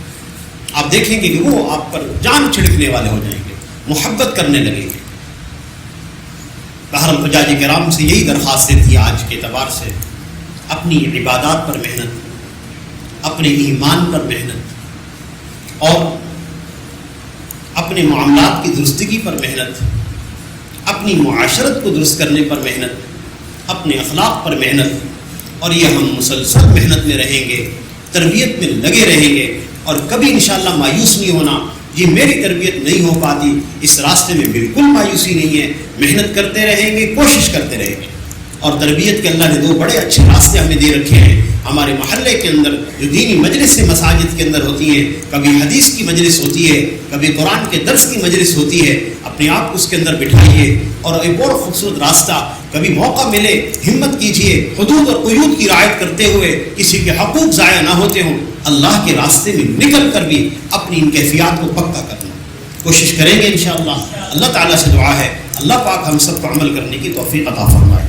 آپ دیکھیں گے کہ وہ آپ پر جان چھڑکنے والے ہو جائیں گے، محبت کرنے لگیں گے۔ بہرحال حجاج کرام سے یہی درخواست تھی آج کے اعتبار سے، اپنی عبادات پر محنت، اپنے ایمان پر محنت، اور اپنے معاملات کی درستگی پر محنت، اپنی معاشرت کو درست کرنے پر محنت، اپنے اخلاق پر محنت، اور یہ ہم مسلسل محنت میں رہیں گے، تربیت میں لگے رہیں گے، اور کبھی انشاءاللہ مایوس نہیں ہونا یہ میری تربیت نہیں ہو پاتی، اس راستے میں بالکل مایوسی نہیں ہے، محنت کرتے رہیں گے، کوشش کرتے رہیں گے۔ اور تربیت کے اللہ نے دو بڑے اچھے راستے ہمیں دے رکھے ہیں ہمارے محلے کے اندر، جو دینی مجلس مساجد کے اندر ہوتی ہیں، کبھی حدیث کی مجلس ہوتی ہے، کبھی قرآن کے درس کی مجلس ہوتی ہے، اپنے آپ کو اس کے اندر بٹھائیے، اور ایک اور خوبصورت راستہ، کبھی موقع ملے ہمت کیجیے، حدود اور قیود کی رعایت کرتے ہوئے، کسی کے حقوق ضائع نہ ہوتے ہوں، اللہ کے راستے میں نکل کر بھی اپنی ان کیفیات کو پکا کرنا کوشش کریں گے انشاءاللہ۔ اللہ تعالیٰ سے دعا ہے اللہ پاک ہم سب کو عمل کرنے کی توفیق عطا فرمائے۔